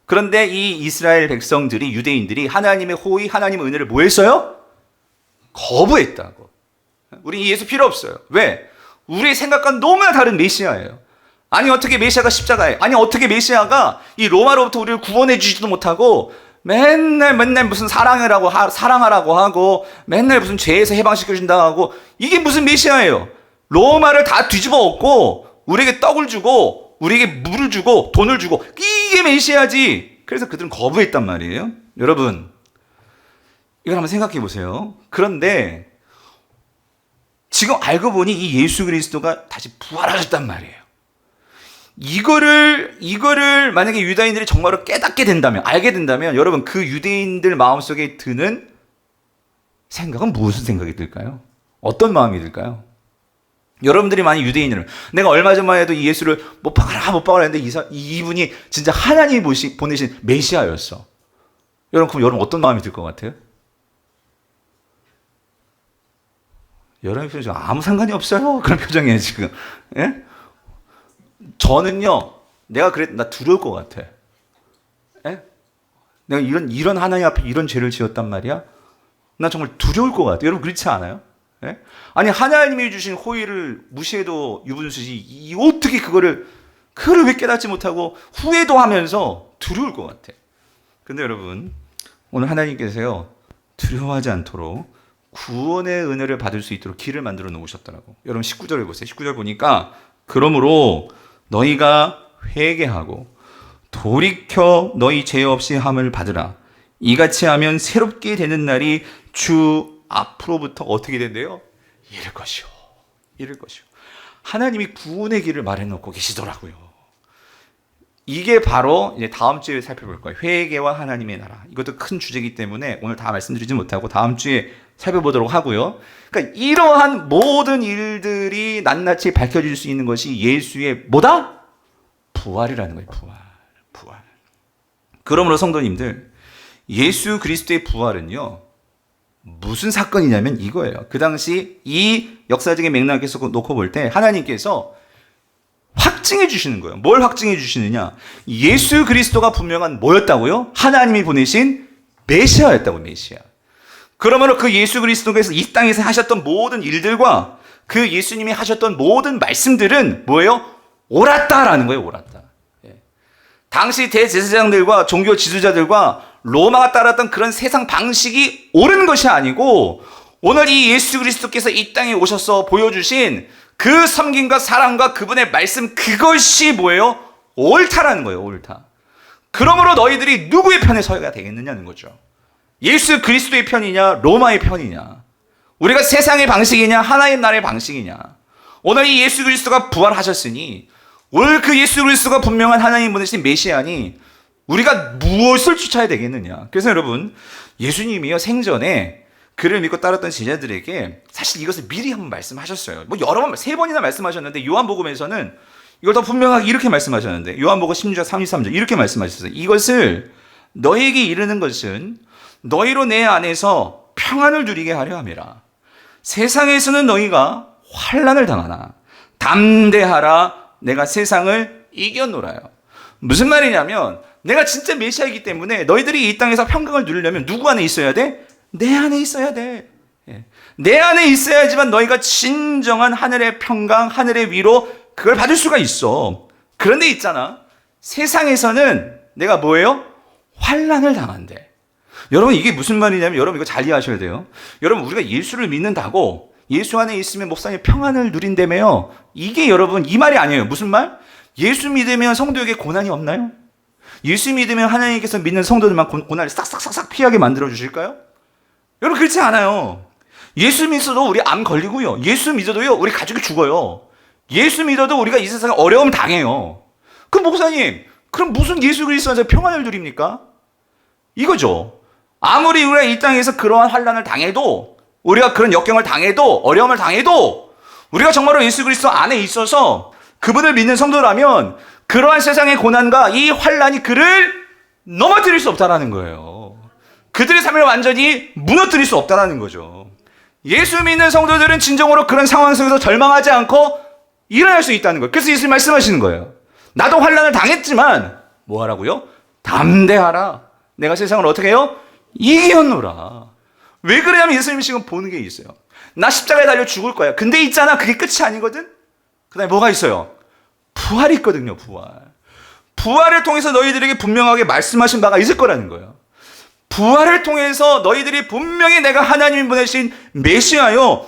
그런데 이 이스라엘 백성들이 유대인들이 하나님의 호의 하나님의 은혜를 뭐 했어요? 거부했다고. 우리 예수 필요 없어요. 왜? 우리의 생각과는 너무나 다른 메시아예요. 아니 어떻게 메시아가 십자가에 아니 어떻게 메시아가 이 로마로부터 우리를 구원해 주지도 못하고 맨날 무슨 사랑하라고 하고 맨날 무슨 죄에서 해방시켜 준다 하고 이게 무슨 메시아예요? 로마를 다 뒤집어 엎고 우리에게 떡을 주고 우리에게 물을 주고 돈을 주고 이게 메시아지. 그래서 그들은 거부했단 말이에요. 여러분 이걸 한번 생각해 보세요. 그런데 지금 알고 보니 이 예수 그리스도가 다시 부활하셨단 말이에요. 이거를 만약에 유다인들이 정말로 깨닫게 된다면, 알게 된다면, 여러분, 그 유대인들 마음속에 드는 생각은 무슨 생각이 들까요? 어떤 마음이 들까요? 여러분들이 만약 유대인을, 내가 얼마 전만 해도 이 예수를 못 박아라 했는데 이분이 진짜 하나님이 보내신 메시아였어. 여러분, 그럼 여러분 어떤 마음이 들 것 같아요? 여러분 표정 아무 상관이 없어요. 그런 표정이에요, 지금. 예? 저는요, 나 두려울 것 같아. 예? 내가 이런 하나님 앞에 이런 죄를 지었단 말이야? 나 정말 두려울 것 같아. 여러분, 그렇지 않아요? 예? 아니, 하나님이 주신 호의를 무시해도 유분수지, 어떻게 그거를 왜 깨닫지 못하고 후회도 하면서 두려울 것 같아. 근데 여러분, 오늘 하나님께서요, 두려워하지 않도록 구원의 은혜를 받을 수 있도록 길을 만들어 놓으셨더라고. 여러분 19절을 보세요. 19절 보니까 그러므로 너희가 회개하고 돌이켜 너희 죄 없이 함을 받으라. 이같이 하면 새롭게 되는 날이 주 앞으로부터 어떻게 된대요? 이를 것이요. 하나님이 구원의 길을 마련해 놓고 계시더라고요. 이게 바로 이제 다음 주에 살펴볼 거예요. 회개와 하나님의 나라. 이것도 큰 주제이기 때문에 오늘 다 말씀드리지 못하고 다음 주에 살펴보도록 하고요. 그러니까 이러한 모든 일들이 낱낱이 밝혀질 수 있는 것이 예수의 뭐다? 부활이라는 거예요. 부활. 그러므로 성도님들, 예수 그리스도의 부활은요, 무슨 사건이냐면 이거예요. 그 당시 이 역사적인 맥락에서 놓고 볼 때 하나님께서 확증해 주시는 거예요. 뭘 확증해 주시느냐? 예수 그리스도가 분명한 뭐였다고요? 하나님이 보내신 메시아였다고. 메시아. 그러므로 그 예수 그리스도께서 이 땅에서 하셨던 모든 일들과 그 예수님이 하셨던 모든 말씀들은 뭐예요? 옳았다라는 거예요. 옳았다. 예. 당시 대제사장들과 종교 지도자들과 로마가 따랐던 그런 세상 방식이 옳은 것이 아니고 오늘 이 예수 그리스도께서 이 땅에 오셔서 보여주신 그 섬김과 사랑과 그분의 말씀, 그것이 뭐예요? 옳다라는 거예요. 옳다. 그러므로 너희들이 누구의 편에 서야 되겠느냐는 거죠. 예수 그리스도의 편이냐, 로마의 편이냐, 우리가 세상의 방식이냐, 하나님 나라의 방식이냐. 오늘 이 예수 그리스도가 부활하셨으니 오늘 그 예수 그리스도가 분명한 하나님 보내신 메시아니 우리가 무엇을 쫓아야 되겠느냐. 그래서 여러분, 예수님이요 생전에 그를 믿고 따랐던 제자들에게 사실 이것을 미리 한번 말씀하셨어요. 뭐 여러 번, 3번이나 말씀하셨는데 요한복음에서는 이걸 더 분명하게 이렇게 말씀하셨는데, 요한복음 16장 33절 이렇게 말씀하셨어요. 이것을 너희에게 이르는 것은 너희로 내 안에서 평안을 누리게 하려 함이라. 세상에서는 너희가 환난을 당하나 담대하라, 내가 세상을 이겼노라요. 무슨 말이냐면, 내가 진짜 메시아이기 때문에 너희들이 이 땅에서 평강을 누리려면 누구 안에 있어야 돼? 내 안에 있어야 돼. 내 안에 있어야지만 너희가 진정한 하늘의 평강, 하늘의 위로, 그걸 받을 수가 있어. 그런데 있잖아, 세상에서는 내가 뭐예요? 환난을 당한대. 여러분, 이게 무슨 말이냐면, 여러분 이거 잘 이해하셔야 돼요. 여러분, 우리가 예수를 믿는다고 예수 안에 있으면 목사님 평안을 누린다며요. 이게 여러분 이 말이 아니에요. 무슨 말? 예수 믿으면 성도에게 고난이 없나요? 예수 믿으면 하나님께서 믿는 성도들만 고난을 싹싹싹싹 피하게 만들어 주실까요? 여러분, 그렇지 않아요. 예수 믿어도 우리 암 걸리고요. 예수 믿어도요, 우리 가족이 죽어요. 예수 믿어도 우리가 이 세상에 어려움 당해요. 그럼 목사님, 그럼 무슨 예수 그리스도 안에서 평안을 누립니까? 이거죠. 아무리 우리가 이 땅에서 그러한 환난을 당해도, 우리가 그런 역경을 당해도, 어려움을 당해도, 우리가 정말로 예수 그리스도 안에 있어서 그분을 믿는 성도라면 그러한 세상의 고난과 이 환난이 그를 넘어뜨릴 수 없다라는 거예요. 그들의 삶을 완전히 무너뜨릴 수 없다라는 거죠. 예수 믿는 성도들은 진정으로 그런 상황 속에서 절망하지 않고 일어날 수 있다는 거예요. 그래서 예수님 말씀하시는 거예요. 나도 환난을 당했지만 뭐 하라고요? 담대하라. 내가 세상을 어떻게 해요? 이겼노라. 왜 그러냐면 예수님이 지금 보는 게 있어요. 나 십자가에 달려 죽을 거야. 근데 있잖아, 그게 끝이 아니거든? 그 다음에 뭐가 있어요? 부활이 있거든요, 부활. 부활을 통해서 너희들에게 분명하게 말씀하신 바가 있을 거라는 거예요. 부활을 통해서 너희들이 분명히 내가 하나님이 보내신 메시아요,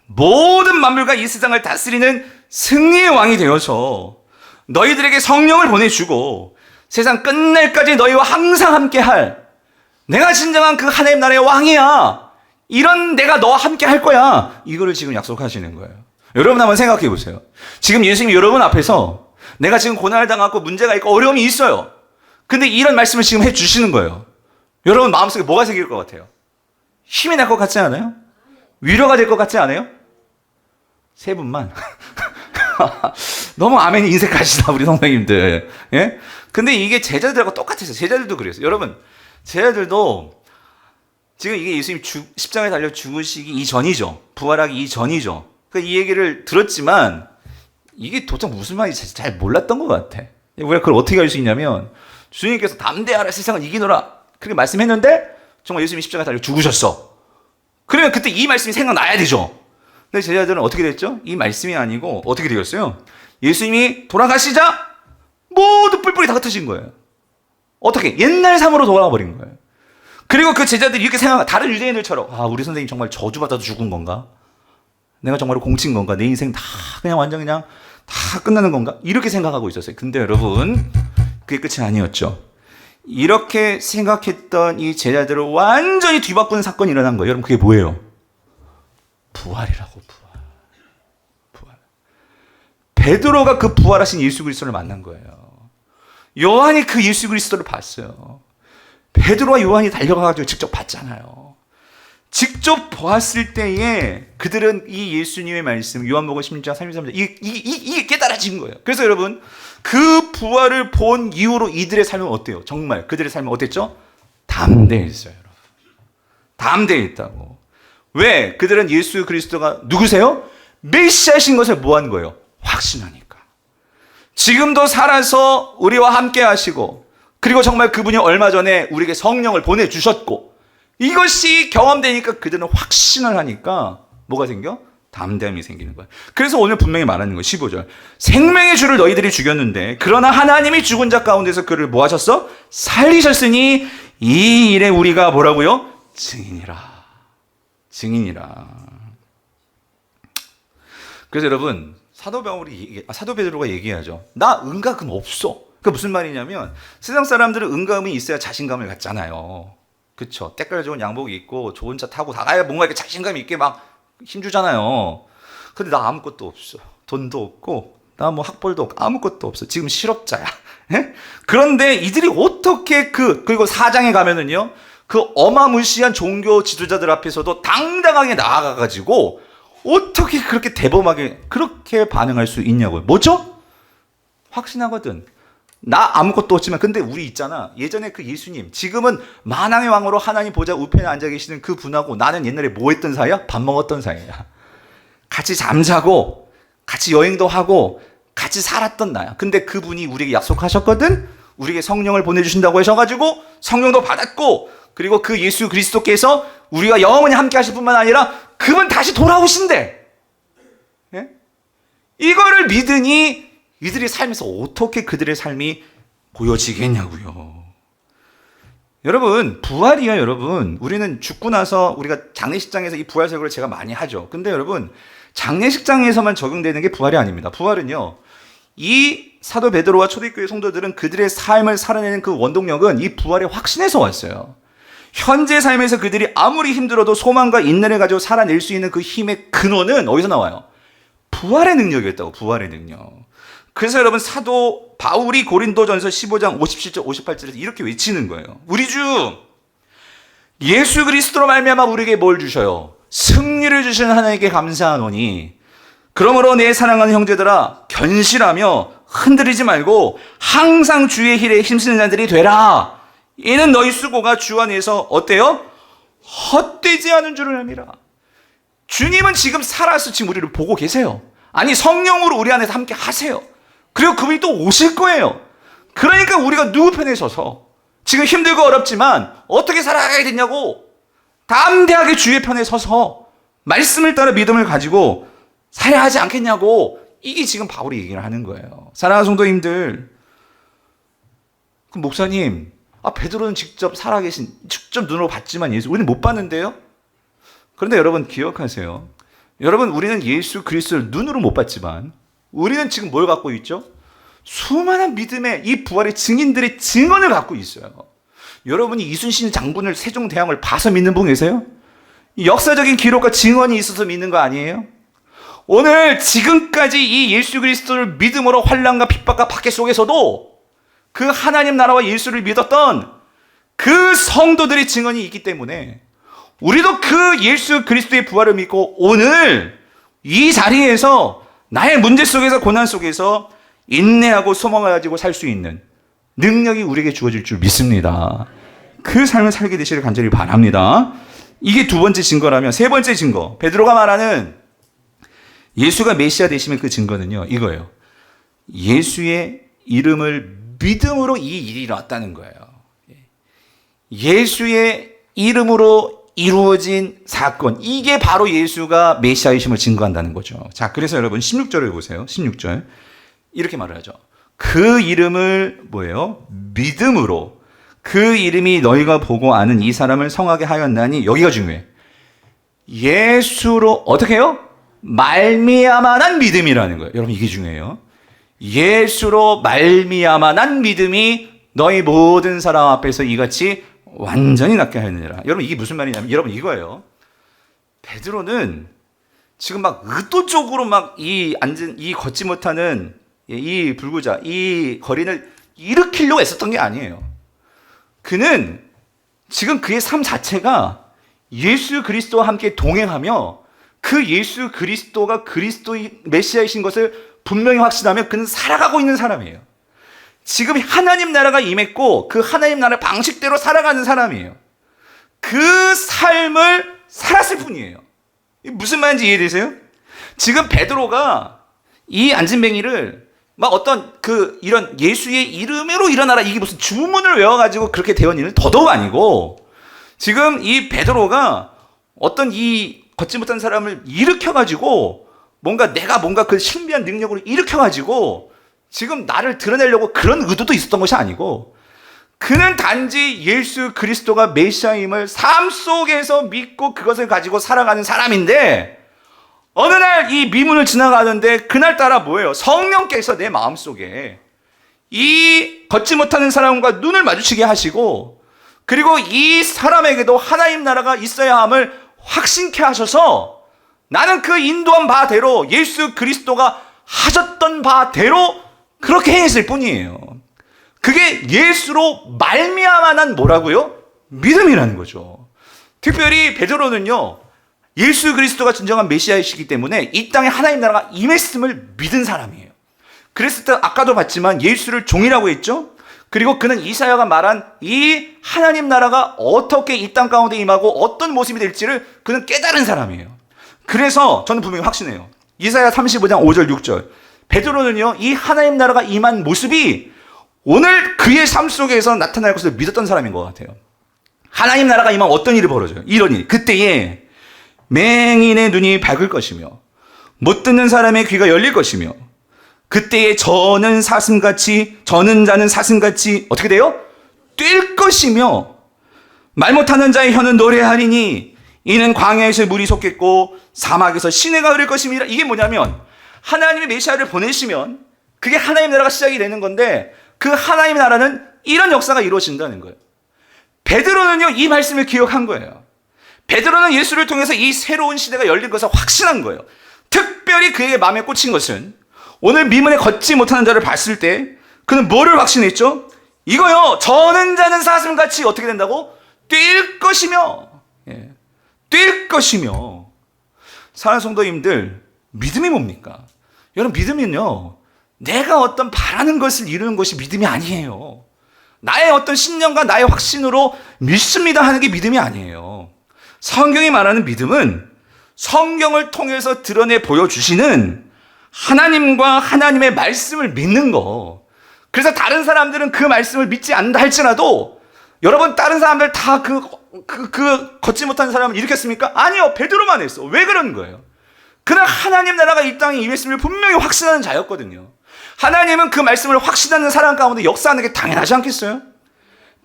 모든 만물과 이 세상을 다스리는 승리의 왕이 되어서 너희들에게 성령을 보내주고 세상 끝날까지 너희와 항상 함께할, 내가 진정한 그 하나님 나라의 왕이야, 이런 내가 너와 함께 할 거야, 이거를 지금 약속하시는 거예요. 여러분 한번 생각해 보세요. 지금 예수님이 여러분 앞에서 내가 지금 고난을 당하고 문제가 있고 어려움이 있어요. 근데 이런 말씀을 지금 해 주시는 거예요. 여러분 마음속에 뭐가 생길 것 같아요? 힘이 날 것 같지 않아요? 위로가 될 것 같지 않아요? 세 분만. 너무 아멘이 인색하시다 우리 선생님들. 예? 근데 이게 제자들하고 똑같았어요. 제자들도 그랬어요. 여러분, 제자들도 지금 이게 예수님 십자가에 달려 죽으시기 이전이죠. 부활하기 이전이죠. 그러니까 이 얘기를 들었지만 이게 도대체 무슨 말인지 잘 몰랐던 것 같아. 우리가 그걸 어떻게 알 수 있냐면, 주님께서 담대하라, 세상을 이기노라, 그렇게 말씀했는데 정말 예수님이 십자가에 달려 죽으셨어. 그러면 그때 이 말씀이 생각나야 되죠. 근데 제자들은 어떻게 됐죠? 이 말씀이 아니고 어떻게 되었어요? 예수님이 돌아가시자 모두 뿔뿔이 다 흩어진 거예요. 어떻게? 옛날 삶으로 돌아가 버린 거예요. 그리고 그 제자들이 이렇게 생각하고, 다른 유대인들처럼, 아, 우리 선생님 정말 저주받아도 죽은 건가? 내가 정말로 공친 건가? 내 인생 다 그냥 완전 그냥 다 끝나는 건가? 이렇게 생각하고 있었어요. 근데 여러분, 그게 끝이 아니었죠. 이렇게 생각했던 이 제자들을 완전히 뒤바꾸는 사건이 일어난 거예요. 여러분, 그게 뭐예요? 부활이라고, 부활. 베드로가 그 부활하신 예수 그리스도를 만난 거예요. 요한이 그 예수 그리스도를 봤어요. 베드로와 요한이 달려가가지고 직접 봤잖아요. 직접 보았을 때에 그들은 이 예수님의 말씀, 요한복음 16장 33절, 이게 깨달아진 거예요. 그래서 여러분, 그 부활을 본 이후로 이들의 삶은 어때요? 정말 그들의 삶은 어땠죠? 담대했어요, 여러분. 담대했다고. 왜? 그들은 예수 그리스도가 누구세요? 메시아신 것을 뭐 한 거예요? 확신하니까. 지금도 살아서 우리와 함께 하시고, 그리고 정말 그분이 얼마 전에 우리에게 성령을 보내주셨고, 이것이 경험되니까 그들은 확신을 하니까 뭐가 생겨? 담대함이 생기는 거예요. 그래서 오늘 분명히 말하는 거예요. 15절. 생명의 주를 너희들이 죽였는데 그러나 하나님이 죽은 자 가운데서 그를 뭐 하셨어? 살리셨으니 이 일에 우리가 뭐라고요? 증인이라. 그래서 여러분, 사도 베드로가 얘기하죠. 나 은가금 없어. 그게 무슨 말이냐면, 세상 사람들은 은가금이 있어야 자신감을 갖잖아요. 그쵸? 때깔 좋은 양복 입고 좋은 차 타고 다가야 뭔가 이렇게 자신감 있게 막 힘주잖아요. 근데 나 아무것도 없어. 돈도 없고 나 뭐 학벌도 없고 아무것도 없어. 지금 실업자야. 예? 그런데 이들이 어떻게 그리고 사장에 가면은요, 그 어마무시한 종교 지도자들 앞에서도 당당하게 나아가가지고 어떻게 그렇게 대범하게 그렇게 반응할 수 있냐고요. 뭐죠? 확신하거든. 나 아무것도 없지만, 근데 우리 있잖아. 예전에 그 예수님, 지금은 만왕의 왕으로 하나님 보좌 우편에 앉아 계시는 그 분하고 나는 옛날에 뭐 했던 사이야? 밥 먹었던 사이야. 같이 잠자고, 같이 여행도 하고, 같이 살았던 나야. 근데 그분이 우리에게 약속하셨거든? 우리에게 성령을 보내주신다고 하셔가지고, 성령도 받았고, 그리고 그 예수 그리스도께서 우리가 영원히 함께 하실 뿐만 아니라, 그분 다시 돌아오신대. 예? 이거를 믿으니, 이들의 삶에서 어떻게 그들의 삶이 보여지겠냐고요. 여러분, 부활이요, 여러분. 우리는 죽고 나서 우리가 장례식장에서 이 부활 설교를 제가 많이 하죠. 근데 여러분, 장례식장에서만 적용되는 게 부활이 아닙니다. 부활은요, 이 사도 베드로와 초대교회 성도들은 그들의 삶을 살아내는 그 원동력은 이 부활의 확신에서 왔어요. 현재 삶에서 그들이 아무리 힘들어도 소망과 인내를 가지고 살아낼 수 있는 그 힘의 근원은 어디서 나와요? 부활의 능력이었다고, 부활의 능력. 그래서 여러분, 사도 바울이 고린도전서 15장 57절 58절에서 이렇게 외치는 거예요. 우리 주 예수 그리스도로 말미암아 우리에게 뭘 주셔요? 승리를 주시는 하나님께 감사하노니, 그러므로 내 사랑하는 형제들아, 견실하며 흔들리지 말고 항상 주의 일에 힘쓰는 자들이 되라. 이는 너희 수고가 주 안에서 어때요? 헛되지 않은 줄을 압니다. 주님은 지금 살아서 지금 우리를 보고 계세요. 아니, 성령으로 우리 안에서 함께 하세요. 그리고 그분이 또 오실 거예요. 그러니까 우리가 누구 편에 서서 지금 힘들고 어렵지만 어떻게 살아가야 되냐고 담대하게 주의 편에 서서 말씀을 따라 믿음을 가지고 살아야 하지 않겠냐고, 이게 지금 바울이 얘기를 하는 거예요. 사랑하는 성도님들, 그럼 목사님, 베드로는 직접 살아계신, 직접 눈으로 봤지만 우리는 못 봤는데요? 그런데 여러분 기억하세요. 여러분, 우리는 예수 그리스도를 눈으로 못 봤지만 우리는 지금 뭘 갖고 있죠? 수많은 믿음의 이 부활의 증인들의 증언을 갖고 있어요. 여러분이 이순신 장군을 세종대왕을 봐서 믿는 분 계세요? 역사적인 기록과 증언이 있어서 믿는 거 아니에요? 오늘 지금까지 이 예수 그리스도를 믿음으로 환난과 핍박과 박해 속에서도 그 하나님 나라와 예수를 믿었던 그 성도들의 증언이 있기 때문에 우리도 그 예수 그리스도의 부활을 믿고 오늘 이 자리에서 나의 문제 속에서 고난 속에서 인내하고 소망을 가지고 살 수 있는 능력이 우리에게 주어질 줄 믿습니다. 그 삶을 살게 되시길 간절히 바랍니다. 이게 두 번째 증거라면, 세 번째 증거, 베드로가 말하는 예수가 메시아 되시면 그 증거는요, 이거예요. 예수의 이름을 믿음으로 이 일이 일어났다는 거예요. 예수의 이름으로 이루어진 사건, 이게 바로 예수가 메시아이심을 증거한다는 거죠. 자, 그래서 여러분 16절을 보세요. 16절 이렇게 말을 하죠. 그 이름을 뭐예요? 믿음으로, 그 이름이 너희가 보고 아는 이 사람을 성하게 하였나니, 여기가 중요해. 예수로 어떻게 해요? 말미암아 난 믿음이라는 거예요. 여러분, 이게 중요해요. 예수로 말미암아 난 믿음이 너희 모든 사람 앞에서 이같이 완전히 낫게 하였느니라. 여러분, 이게 무슨 말이냐면, 여러분, 이거예요. 베드로는 지금 막 의도적으로 막 이 걷지 못하는 이 불구자, 이 거린을 일으키려고 애썼던 게 아니에요. 그는 지금 그의 삶 자체가 예수 그리스도와 함께 동행하며 그 예수 그리스도가 그리스도의 메시아이신 것을 분명히 확신하며 그는 살아가고 있는 사람이에요. 지금 하나님 나라가 임했고 그 하나님 나라 방식대로 살아가는 사람이에요. 그 삶을 살았을 뿐이에요. 무슨 말인지 이해되세요? 지금 베드로가 이 안진뱅이를 막 어떤 이런 예수의 이름으로 일어나라, 이게 무슨 주문을 외워가지고 그렇게 되었는 일은 더더욱 아니고, 지금 이 베드로가 어떤 이 걷지 못한 사람을 일으켜가지고 내가 그 신비한 능력으로 일으켜가지고 지금 나를 드러내려고 그런 의도도 있었던 것이 아니고, 그는 단지 예수 그리스도가 메시아임을 삶 속에서 믿고 그것을 가지고 살아가는 사람인데, 어느 날 이 미문을 지나가는데 그날따라 뭐예요? 성령께서 내 마음속에 이 걷지 못하는 사람과 눈을 마주치게 하시고, 그리고 이 사람에게도 하나님 나라가 있어야 함을 확신케 하셔서 나는 그 인도한 바대로 예수 그리스도가 하셨던 바대로 그렇게 행했을 뿐이에요. 그게 예수로 말미암아난 뭐라고요? 믿음이라는 거죠. 특별히 베드로는요, 예수 그리스도가 진정한 메시아이시기 때문에 이 땅에 하나님 나라가 임했음을 믿은 사람이에요. 그랬을 때 아까도 봤지만 예수를 종이라고 했죠. 그리고 그는 이사야가 말한 이 하나님 나라가 어떻게 이 땅 가운데 임하고 어떤 모습이 될지를 그는 깨달은 사람이에요. 그래서 저는 분명히 확신해요. 이사야 35장 5절 6절 베드로는요, 이 하나님 나라가 임한 모습이 오늘 그의 삶 속에서 나타날 것을 믿었던 사람인 것 같아요. 하나님 나라가 임하면 어떤 일이 벌어져요? 이런 일. 그때에 맹인의 눈이 밝을 것이며 못 듣는 사람의 귀가 열릴 것이며 그때에 저는 자는 사슴같이 어떻게 돼요? 뛸 것이며 말 못하는 자의 혀는 노래하리니 이는 광야에서 물이 솟겠고 사막에서 시내가 흐를 것임이라. 이게 뭐냐면 하나님의 메시아를 보내시면 그게 하나님 나라가 시작이 되는 건데 그 하나님 나라는 이런 역사가 이루어진다는 거예요. 베드로는요, 이 말씀을 기억한 거예요. 베드로는 예수를 통해서 이 새로운 시대가 열린 것을 확신한 거예요. 특별히 그의 마음에 꽂힌 것은 오늘 미문에 걷지 못하는 자를 봤을 때 그는 뭐를 확신했죠? 이거요, 저는 자는 사슴같이 어떻게 된다고? 뛸 것이며, 뛸 것이며. 사랑하는 성도님들, 믿음이 뭡니까? 여러분, 믿음은요, 내가 어떤 바라는 것을 이루는 것이 믿음이 아니에요. 나의 어떤 신념과 나의 확신으로 믿습니다 하는 게 믿음이 아니에요. 성경이 말하는 믿음은 성경을 통해서 드러내 보여주시는 하나님과 하나님의 말씀을 믿는 거. 그래서 다른 사람들은 그 말씀을 믿지 않는다 할지라도 여러분, 다른 사람들 다 걷지 못한 사람을 일으켰습니까? 아니요. 베드로만 했어. 왜 그런 거예요? 그는 하나님 나라가 이 땅에 임했음을 분명히 확신하는 자였거든요. 하나님은 그 말씀을 확신하는 사람 가운데 역사하는 게 당연하지 않겠어요?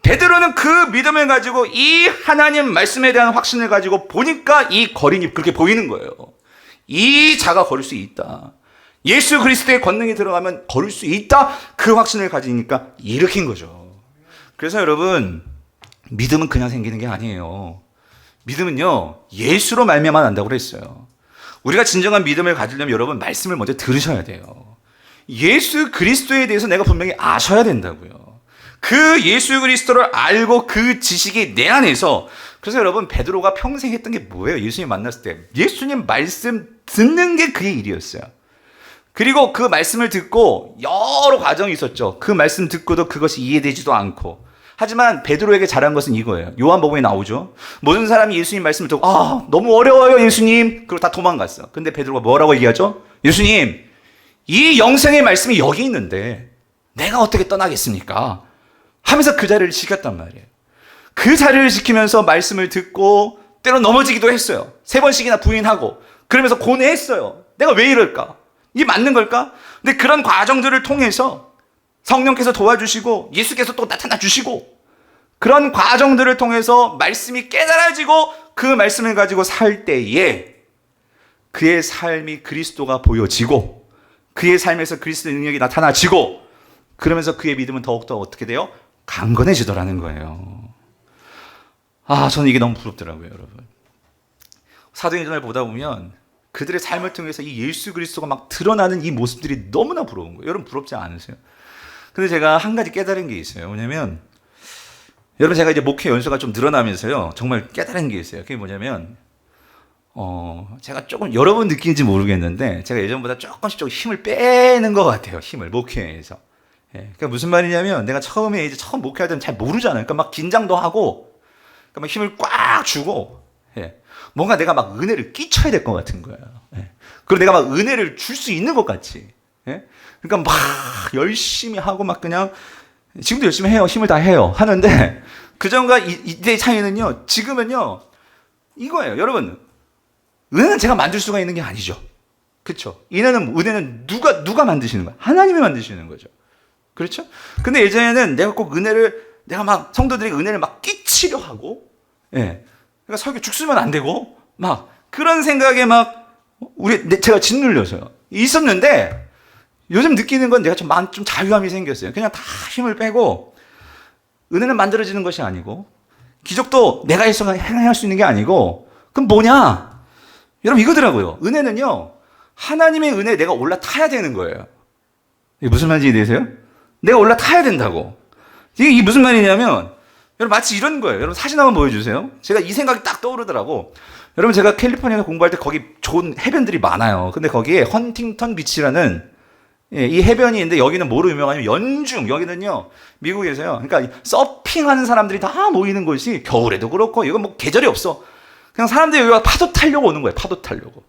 베드로는 그 믿음을 가지고 이 하나님 말씀에 대한 확신을 가지고 보니까 이 거린이 그렇게 보이는 거예요. 이 자가 걸을 수 있다. 예수 그리스도의 권능이 들어가면 걸을 수 있다. 그 확신을 가지니까 일으킨 거죠. 그래서 여러분, 믿음은 그냥 생기는 게 아니에요. 믿음은요, 예수로 말미암아 난다고 그랬어요. 우리가 진정한 믿음을 가지려면 여러분, 말씀을 먼저 들으셔야 돼요. 예수 그리스도에 대해서 내가 분명히 아셔야 된다고요. 그 예수 그리스도를 알고 그 지식이 내 안에서. 그래서 여러분, 베드로가 평생 했던 게 뭐예요? 예수님 만났을 때 예수님 말씀 듣는 게 그의 일이었어요. 그리고 그 말씀을 듣고 여러 과정이 있었죠. 그 말씀 듣고도 그것이 이해되지도 않고. 하지만 베드로에게 잘한 것은 이거예요. 요한복음에 나오죠. 모든 사람이 예수님 말씀을 듣고 너무 어려워요 예수님. 그리고 다 도망갔어. 근데 베드로가 뭐라고 얘기하죠? 예수님, 이 영생의 말씀이 여기 있는데 내가 어떻게 떠나겠습니까? 하면서 그 자리를 지켰단 말이에요. 그 자리를 지키면서 말씀을 듣고 때로 넘어지기도 했어요. 3번씩이나 부인하고 그러면서 고뇌했어요. 내가 왜 이럴까? 이게 맞는 걸까? 근데 그런 과정들을 통해서 성령께서 도와주시고 예수께서 또 나타나 주시고 그런 과정들을 통해서 말씀이 깨달아지고 그 말씀을 가지고 살 때에 그의 삶이 그리스도가 보여지고 그의 삶에서 그리스도의 능력이 나타나지고 그러면서 그의 믿음은 더욱더 어떻게 돼요? 강건해지더라는 거예요. 저는 이게 너무 부럽더라고요, 여러분. 사도행전을 보다 보면 그들의 삶을 통해서 이 예수 그리스도가 막 드러나는 이 모습들이 너무나 부러운 거예요. 여러분 부럽지 않으세요? 근데 제가 한 가지 깨달은 게 있어요. 뭐냐면 여러분, 제가 이제 목회 연수가 좀 늘어나면서요, 정말 깨달은 게 있어요. 그게 뭐냐면 제가 조금 여러분 느끼는지 모르겠는데 제가 예전보다 조금씩 힘을 빼는 것 같아요. 힘을 목회에서. 그러니까 무슨 말이냐면 내가 처음 목회할 때는 잘 모르잖아요. 그러니까 막 긴장도 하고 그러니까 막 힘을 꽉 주고 뭔가 내가 막 은혜를 끼쳐야 될 것 같은 거예요. 그리고 내가 막 은혜를 줄 수 있는 것 같이. 그러니까 막 열심히 하고 막 그냥 지금도 열심히 해요. 힘을 다 해요. 하는데 그전과 이때의 차이는요. 지금은요. 이거예요. 여러분, 은혜는 제가 만들 수가 있는 게 아니죠. 그렇죠? 은혜는 누가 만드시는 거야? 하나님이 만드시는 거죠. 그렇죠? 근데 예전에는 내가 꼭 내가 막 성도들에게 은혜를 막 끼치려 하고, 그러니까 설교 죽쓰면 안 되고, 막 그런 생각에 막 제가 짓눌려서요. 있었는데 요즘 느끼는 건 내가 좀 자유함이 생겼어요. 그냥 다 힘을 빼고 은혜는 만들어지는 것이 아니고 기적도 내가 해서 행할 수 있는 게 아니고 그럼 뭐냐? 여러분 이거더라고요. 은혜는요. 하나님의 은혜에 내가 올라타야 되는 거예요. 이게 무슨 말인지 이해되세요? 내가 올라타야 된다고. 이게 무슨 말이냐면, 여러분 마치 이런 거예요. 여러분 사진 한번 보여주세요. 제가 이 생각이 딱 떠오르더라고. 여러분 제가 캘리포니아에서 공부할 때 거기 좋은 해변들이 많아요. 근데 거기에 헌팅턴 비치라는 이 해변이 있는데 여기는 뭐로 유명하냐면 연중, 여기는요 미국에서요. 그러니까 서핑하는 사람들이 다 모이는 곳이 겨울에도 그렇고 이건 뭐 계절이 없어. 그냥 사람들이 여기 파도 타려고 오는 거예요. 파도 타려고.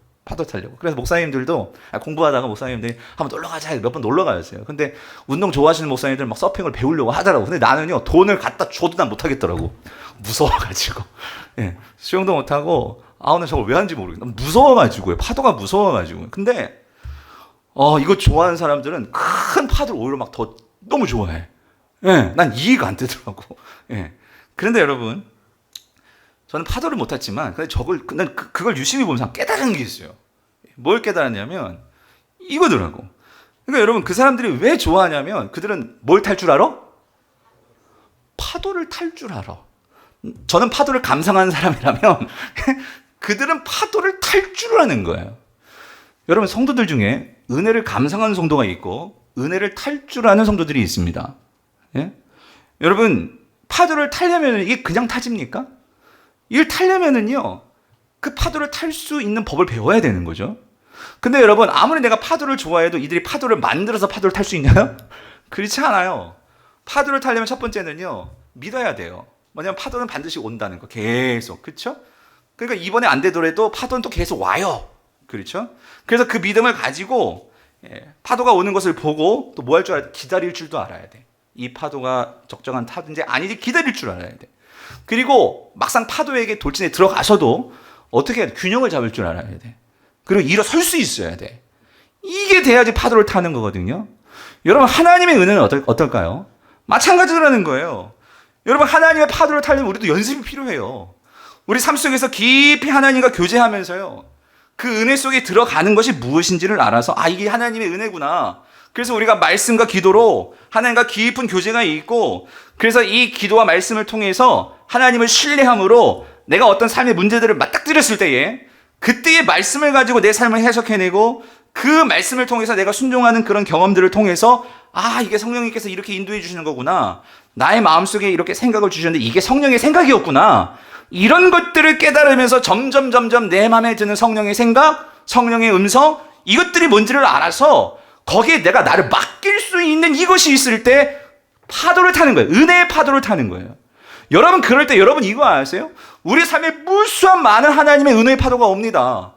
그래서 목사님들도 공부하다가 목사님들이 한번 놀러 가자 몇 번 놀러 가였어요. 근데 운동 좋아하시는 목사님들 막 서핑을 배우려고 하더라고. 근데 나는요 돈을 갖다 줘도 난 못하겠더라고. 무서워가지고 수영도 못하고 오늘 저걸 왜 하는지 모르겠어. 무서워가지고요. 파도가 무서워가지고. 근데 이거 좋아하는 사람들은 큰 파도를 오히려 막 더 너무 좋아해. 난 이해가 안 되더라고. 그런데 여러분 저는 파도를 못 탔지만 난 그걸 유심히 보면서 깨달은 게 있어요. 뭘 깨달았냐면 이거더라고. 그러니까 여러분 그 사람들이 왜 좋아하냐면 그들은 뭘 탈 줄 알아? 파도를 탈 줄 알아. 저는 파도를 감상하는 사람이라면 그들은 파도를 탈 줄 아는 거예요. 여러분 성도들 중에 은혜를 감상하는 성도가 있고 은혜를 탈 줄 아는 성도들이 있습니다. 여러분 파도를 타려면 이게 그냥 타집니까? 이걸 타려면은요, 그 파도를 탈 수 있는 법을 배워야 되는 거죠. 근데 여러분, 아무리 내가 파도를 좋아해도 이들이 파도를 만들어서 파도를 탈 수 있나요? 그렇지 않아요. 파도를 타려면 첫 번째는요, 믿어야 돼요. 뭐냐면 파도는 반드시 온다는 거. 계속. 그렇죠? 그러니까 이번에 안 되더라도 파도는 또 계속 와요. 그렇죠? 그래서 그 믿음을 가지고 파도가 오는 것을 보고 또 뭐 할 줄 알아야 돼? 기다릴 줄도 알아야 돼. 이 파도가 적정한 타든지 아닌지 기다릴 줄 알아야 돼. 그리고 막상 파도에게 돌진에 들어가셔도 어떻게 해야 돼? 균형을 잡을 줄 알아야 돼. 그리고 일어설 수 있어야 돼. 이게 돼야지 파도를 타는 거거든요. 여러분 하나님의 은혜는 어떨까요? 마찬가지라는 거예요. 여러분 하나님의 파도를 타려면 우리도 연습이 필요해요. 우리 삶 속에서 깊이 하나님과 교제하면서요. 그 은혜 속에 들어가는 것이 무엇인지를 알아서 이게 하나님의 은혜구나. 그래서 우리가 말씀과 기도로 하나님과 깊은 교제가 있고 그래서 이 기도와 말씀을 통해서 하나님을 신뢰함으로 내가 어떤 삶의 문제들을 맞닥뜨렸을 때에 그때의 말씀을 가지고 내 삶을 해석해내고 그 말씀을 통해서 내가 순종하는 그런 경험들을 통해서 이게 성령님께서 이렇게 인도해 주시는 거구나. 나의 마음속에 이렇게 생각을 주셨는데 이게 성령의 생각이었구나. 이런 것들을 깨달으면서 점점 내 마음에 드는 성령의 생각, 성령의 음성 이것들이 뭔지를 알아서 거기에 내가 나를 맡길 수 있는 이것이 있을 때 파도를 타는 거예요. 은혜의 파도를 타는 거예요. 여러분 그럴 때 여러분 이거 아세요? 우리 삶에 무수한 많은 하나님의 은혜의 파도가 옵니다.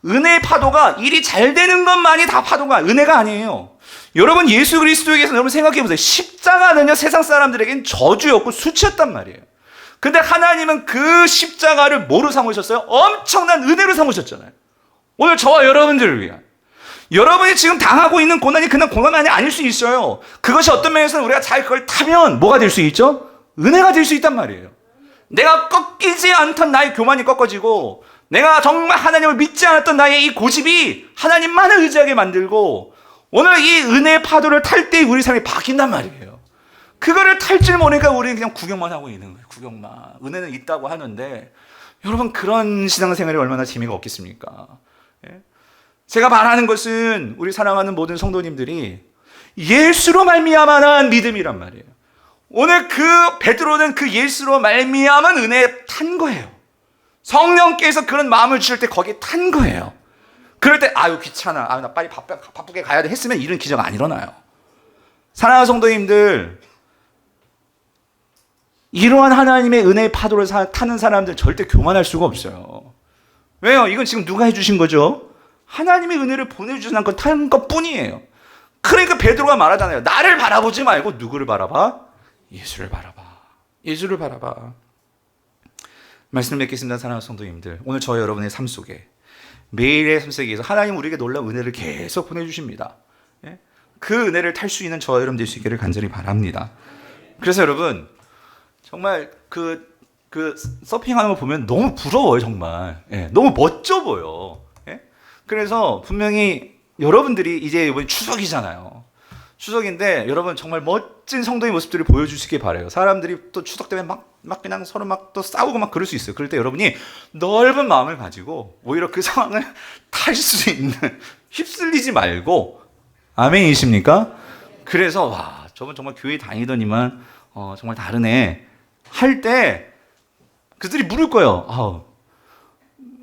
은혜의 파도가 일이 잘 되는 것만이 다 파도가 은혜가 아니에요. 여러분 예수 그리스도에게서 여러분 생각해 보세요. 십자가는요 세상 사람들에겐 저주였고 수치였단 말이에요. 근데 하나님은 그 십자가를 뭐로 삼으셨어요? 엄청난 은혜로 삼으셨잖아요. 오늘 저와 여러분들을 위한. 여러분이 지금 당하고 있는 고난이 그냥 고난이 아닐 수 있어요. 그것이 어떤 면에서는 우리가 잘 그걸 타면 뭐가 될 수 있죠? 은혜가 될 수 있단 말이에요. 내가 꺾이지 않던 나의 교만이 꺾어지고 내가 정말 하나님을 믿지 않았던 나의 이 고집이 하나님만을 의지하게 만들고 오늘 이 은혜의 파도를 탈 때 우리 삶이 바뀐단 말이에요. 그거를 탈 줄 모르니까 우리는 그냥 구경만 하고 있는 거예요. 구경만. 은혜는 있다고 하는데 여러분 그런 신앙생활이 얼마나 재미가 없겠습니까? 제가 말하는 것은 우리 사랑하는 모든 성도님들이 예수로 말미암아난 믿음이란 말이에요. 오늘 그 베드로는 그 예수로 말미암은 은혜에 탄 거예요. 성령께서 그런 마음을 주실 때 거기에 탄 거예요. 그럴 때 귀찮아. 나 빨리 바쁘게 가야 돼 했으면 이런 기적 안 일어나요. 사랑하는 성도님들 이러한 하나님의 은혜의 파도를 타는 사람들 절대 교만할 수가 없어요. 왜요? 이건 지금 누가 해주신 거죠? 하나님의 은혜를 보내주신 건 타는 것뿐이에요. 그러니까 베드로가 말하잖아요. 나를 바라보지 말고 누구를 바라봐? 예수를 바라봐. 예수를 바라봐. 말씀을 맺겠습니다. 사랑하는 성도님들. 오늘 저와 여러분의 삶 속에 매일의 삶 속에서 하나님 우리에게 놀라운 은혜를 계속 보내주십니다. 그 은혜를 탈 수 있는 저와 여러분 될 수 있기를 간절히 바랍니다. 그래서 여러분 정말 그 서핑하는 거 보면 너무 부러워요. 정말 너무 멋져 보여. 그래서 분명히 여러분들이 이제 이번에 추석이잖아요. 추석인데 여러분 정말 멋진 성도의 모습들을 보여주시길 바라요. 사람들이 또 추석 때문에 막 그냥 서로 막 또 싸우고 막 그럴 수 있어요. 그럴 때 여러분이 넓은 마음을 가지고 오히려 그 상황을 탈 수 있는 휩쓸리지 말고 아멘이십니까? 그래서 와 저분 정말 교회 다니더니만 정말 다르네 할 때 그들이 물을 거예요.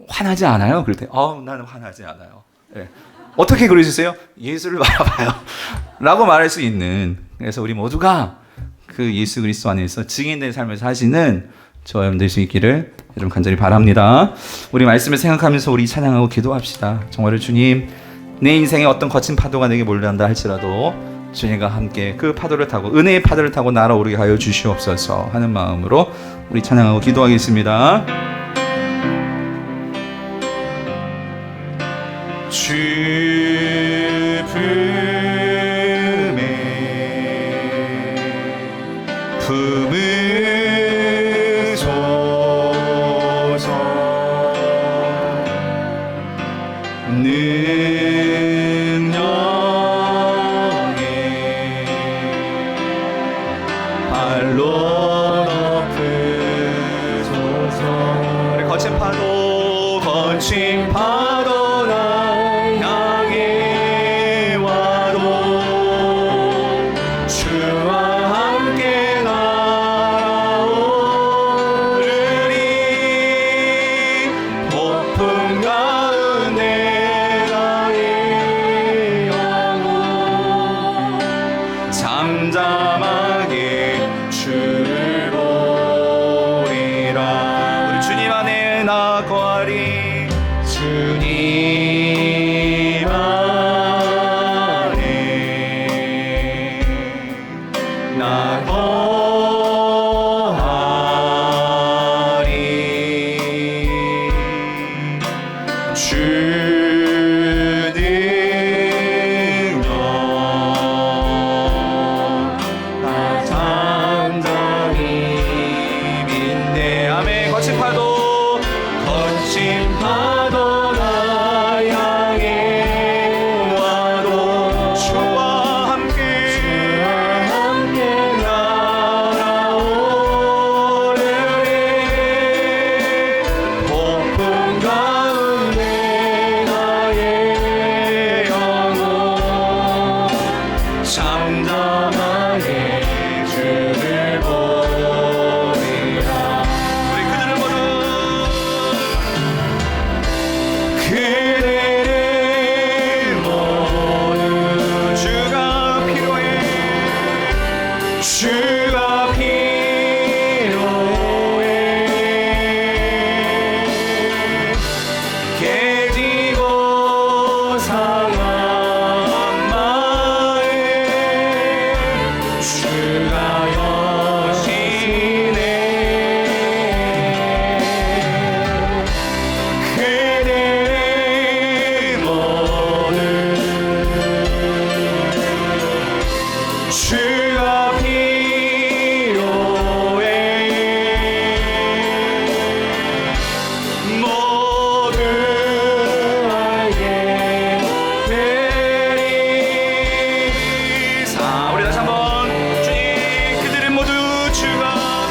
화나지 않아요? 그럴 때 나는 화나지 않아요. 네. 어떻게 그러셨어요? 예수를 바라봐요 라고 말할 수 있는, 그래서 우리 모두가 그 예수 그리스도 안에서 증인된 삶을 사시는 저와 여러분 될 수 있기를 여러분 간절히 바랍니다. 우리 말씀을 생각하면서 우리 찬양하고 기도합시다. 정말로 주님, 내 인생에 어떤 거친 파도가 내게 몰려온다 할지라도 주님과 함께 그 파도를 타고 은혜의 파도를 타고 날아오르게 하여 주시옵소서 하는 마음으로 우리 찬양하고 기도하겠습니다. 주 품에 품으소서 능력의 발로 덮으소서. 우리 거친 파도 거친 파도 나 향해 와도 주와 함께 날아오르리. 폭풍 가운데 나의 영혼 잠잠하게 주를 보리라. 우리 주님 안에 나 거하리. 주님 안에 나 거하리. 주 능력 나 잠잠히 믿네. 아멘. 거친 파도 거친 파도 나 향해 와도 주와 함께 날아오르리. 폭풍 가운데 나의 영혼 잠잠하게 주를 보리라. 우리 그들을 모두 그대를 모두 주가 필요해. 주가 필요해. 깨지고 상한 마음 주가 여시네. 그대의 모든 주가 필요해. 모두 알게 되리. 자, 우리 다시 한번 주님, 그들은 모두 주가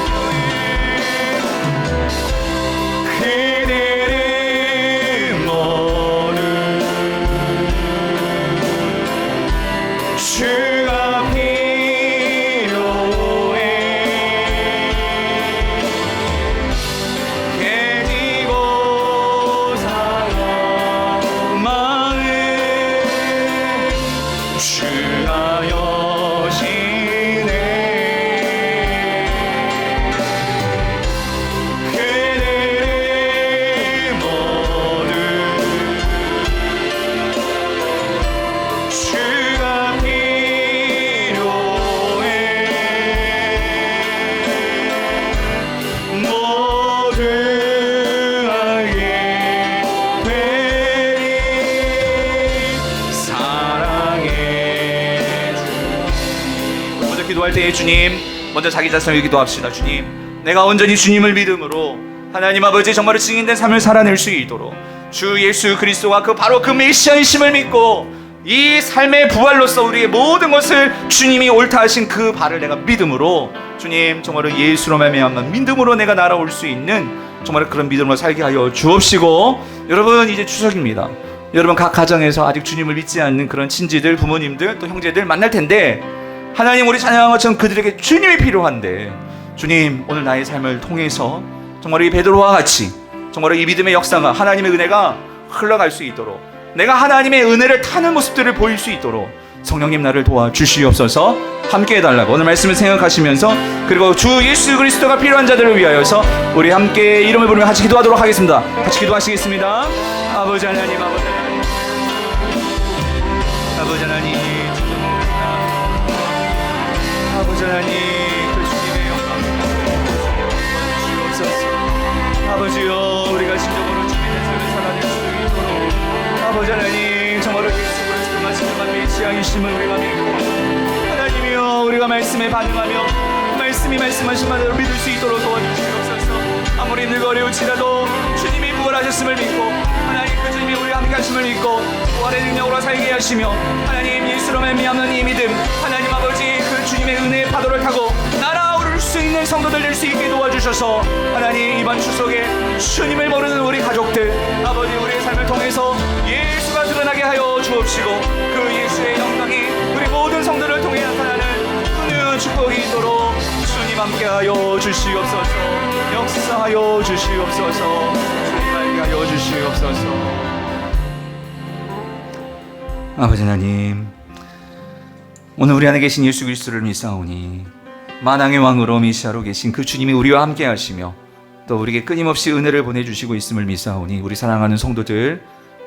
필요해. 그들은 모두 주가 필요해. 깨지고 상한 마음 주가 여시네. 그들의 모든 주가 필요해. 모두 알게 되리. 사랑해 주. 먼저 기도할 때에 주님, 먼저 자기 자신을 기도합시다. 주님, 내가 온전히 주님을 믿음으로 하나님 아버지 정말로 증인된 삶을 살아낼 수 있도록 주 예수 그리스도가 바로 그 메시아이심을 믿고 이 삶의 부활로서 우리의 모든 것을 주님이 옳다 하신 그 바를 내가 믿음으로 주님 정말로 예수로 말미암아 믿음으로 내가 날아올 수 있는 정말 그런 믿음으로 살게 하여 주옵시고, 여러분 이제 추석입니다. 여러분 각 가정에서 아직 주님을 믿지 않는 그런 친지들, 부모님들, 또 형제들 만날 텐데 하나님 우리 찬양한 것처럼 그들에게 주님이 필요한데 주님 오늘 나의 삶을 통해서 정말 이 베드로와 같이 정말 이 믿음의 역사가 하나님의 은혜가 흘러갈 수 있도록 내가 하나님의 은혜를 타는 모습들을 보일 수 있도록 성령님 나를 도와주시옵소서. 함께 해달라고 오늘 말씀을 생각하시면서 그리고 주 예수 그리스도가 필요한 자들을 위하여서 우리 함께 이름을 부르며 같이 기도하도록 하겠습니다. 같이 기도하시겠습니다. 아버지 하나님, 아버지 하나님, 아버지 하나님, 아버지 하나님, 그 주님의 영광 주옵소서. 아버지여, 우리가 진정으로 주님의 삶을 살아낼 수 있도록 아버지 하나님, 정말로 예수 그리스도가 진정한 메시아이심을 우리가 믿고 하나님이여, 우리가 말씀에 반응하며 말씀이 말씀하신 바대로 믿을 수 있도록 도와주시옵소서. 아무리 늙어 어려울지라도 주님이 부활하셨음을 믿고 하나님 그 주님이 우리와 함께 하심을 믿고 부활의 능력으로 살게 하시며 하나님 예수로 말미암는 이 믿음 하나님 아버지 그 주님의 은혜의 파도를 타고 날아오를 수 있는 성도들 될 수 있게 도와주셔서 하나님 이번 추석에 주님을 모르는 우리 가족들 아버지 우리의 삶을 통해서 예수가 드러나게 하여 주옵시고 그 예수의 영광이 우리 모든 성도를 통해 나타나는 은혜와 축복이 있도록 주님 함께하여 주시옵소서. 역사하여 주시옵소서. 주님 함께하여 주시옵소서. 아버지 하나님, 오늘 우리 안에 계신 예수 그리스도를 믿사오니 만왕의 왕으로 메시아로 계신 그 주님이 우리와 함께 하시며 또 우리에게 끊임없이 은혜를 보내주시고 있음을 믿사오니 우리 사랑하는 성도들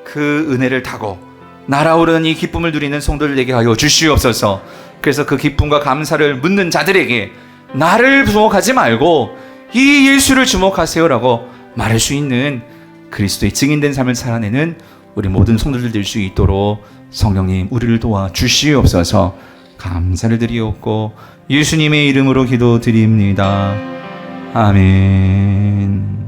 그 은혜를 타고 날아오르는 이 기쁨을 누리는 성도들 되게 하여 주시옵소서. 그래서 그 기쁨과 감사를 묻는 자들에게 나를 주목하지 말고 이 예수를 주목하세요라고 말할 수 있는 그리스도의 증인된 삶을 살아내는 우리 모든 성도들 될 수 있도록 성령님 우리를 도와 주시옵소서. 감사를 드리옵고 예수님의 이름으로 기도드립니다. 아멘.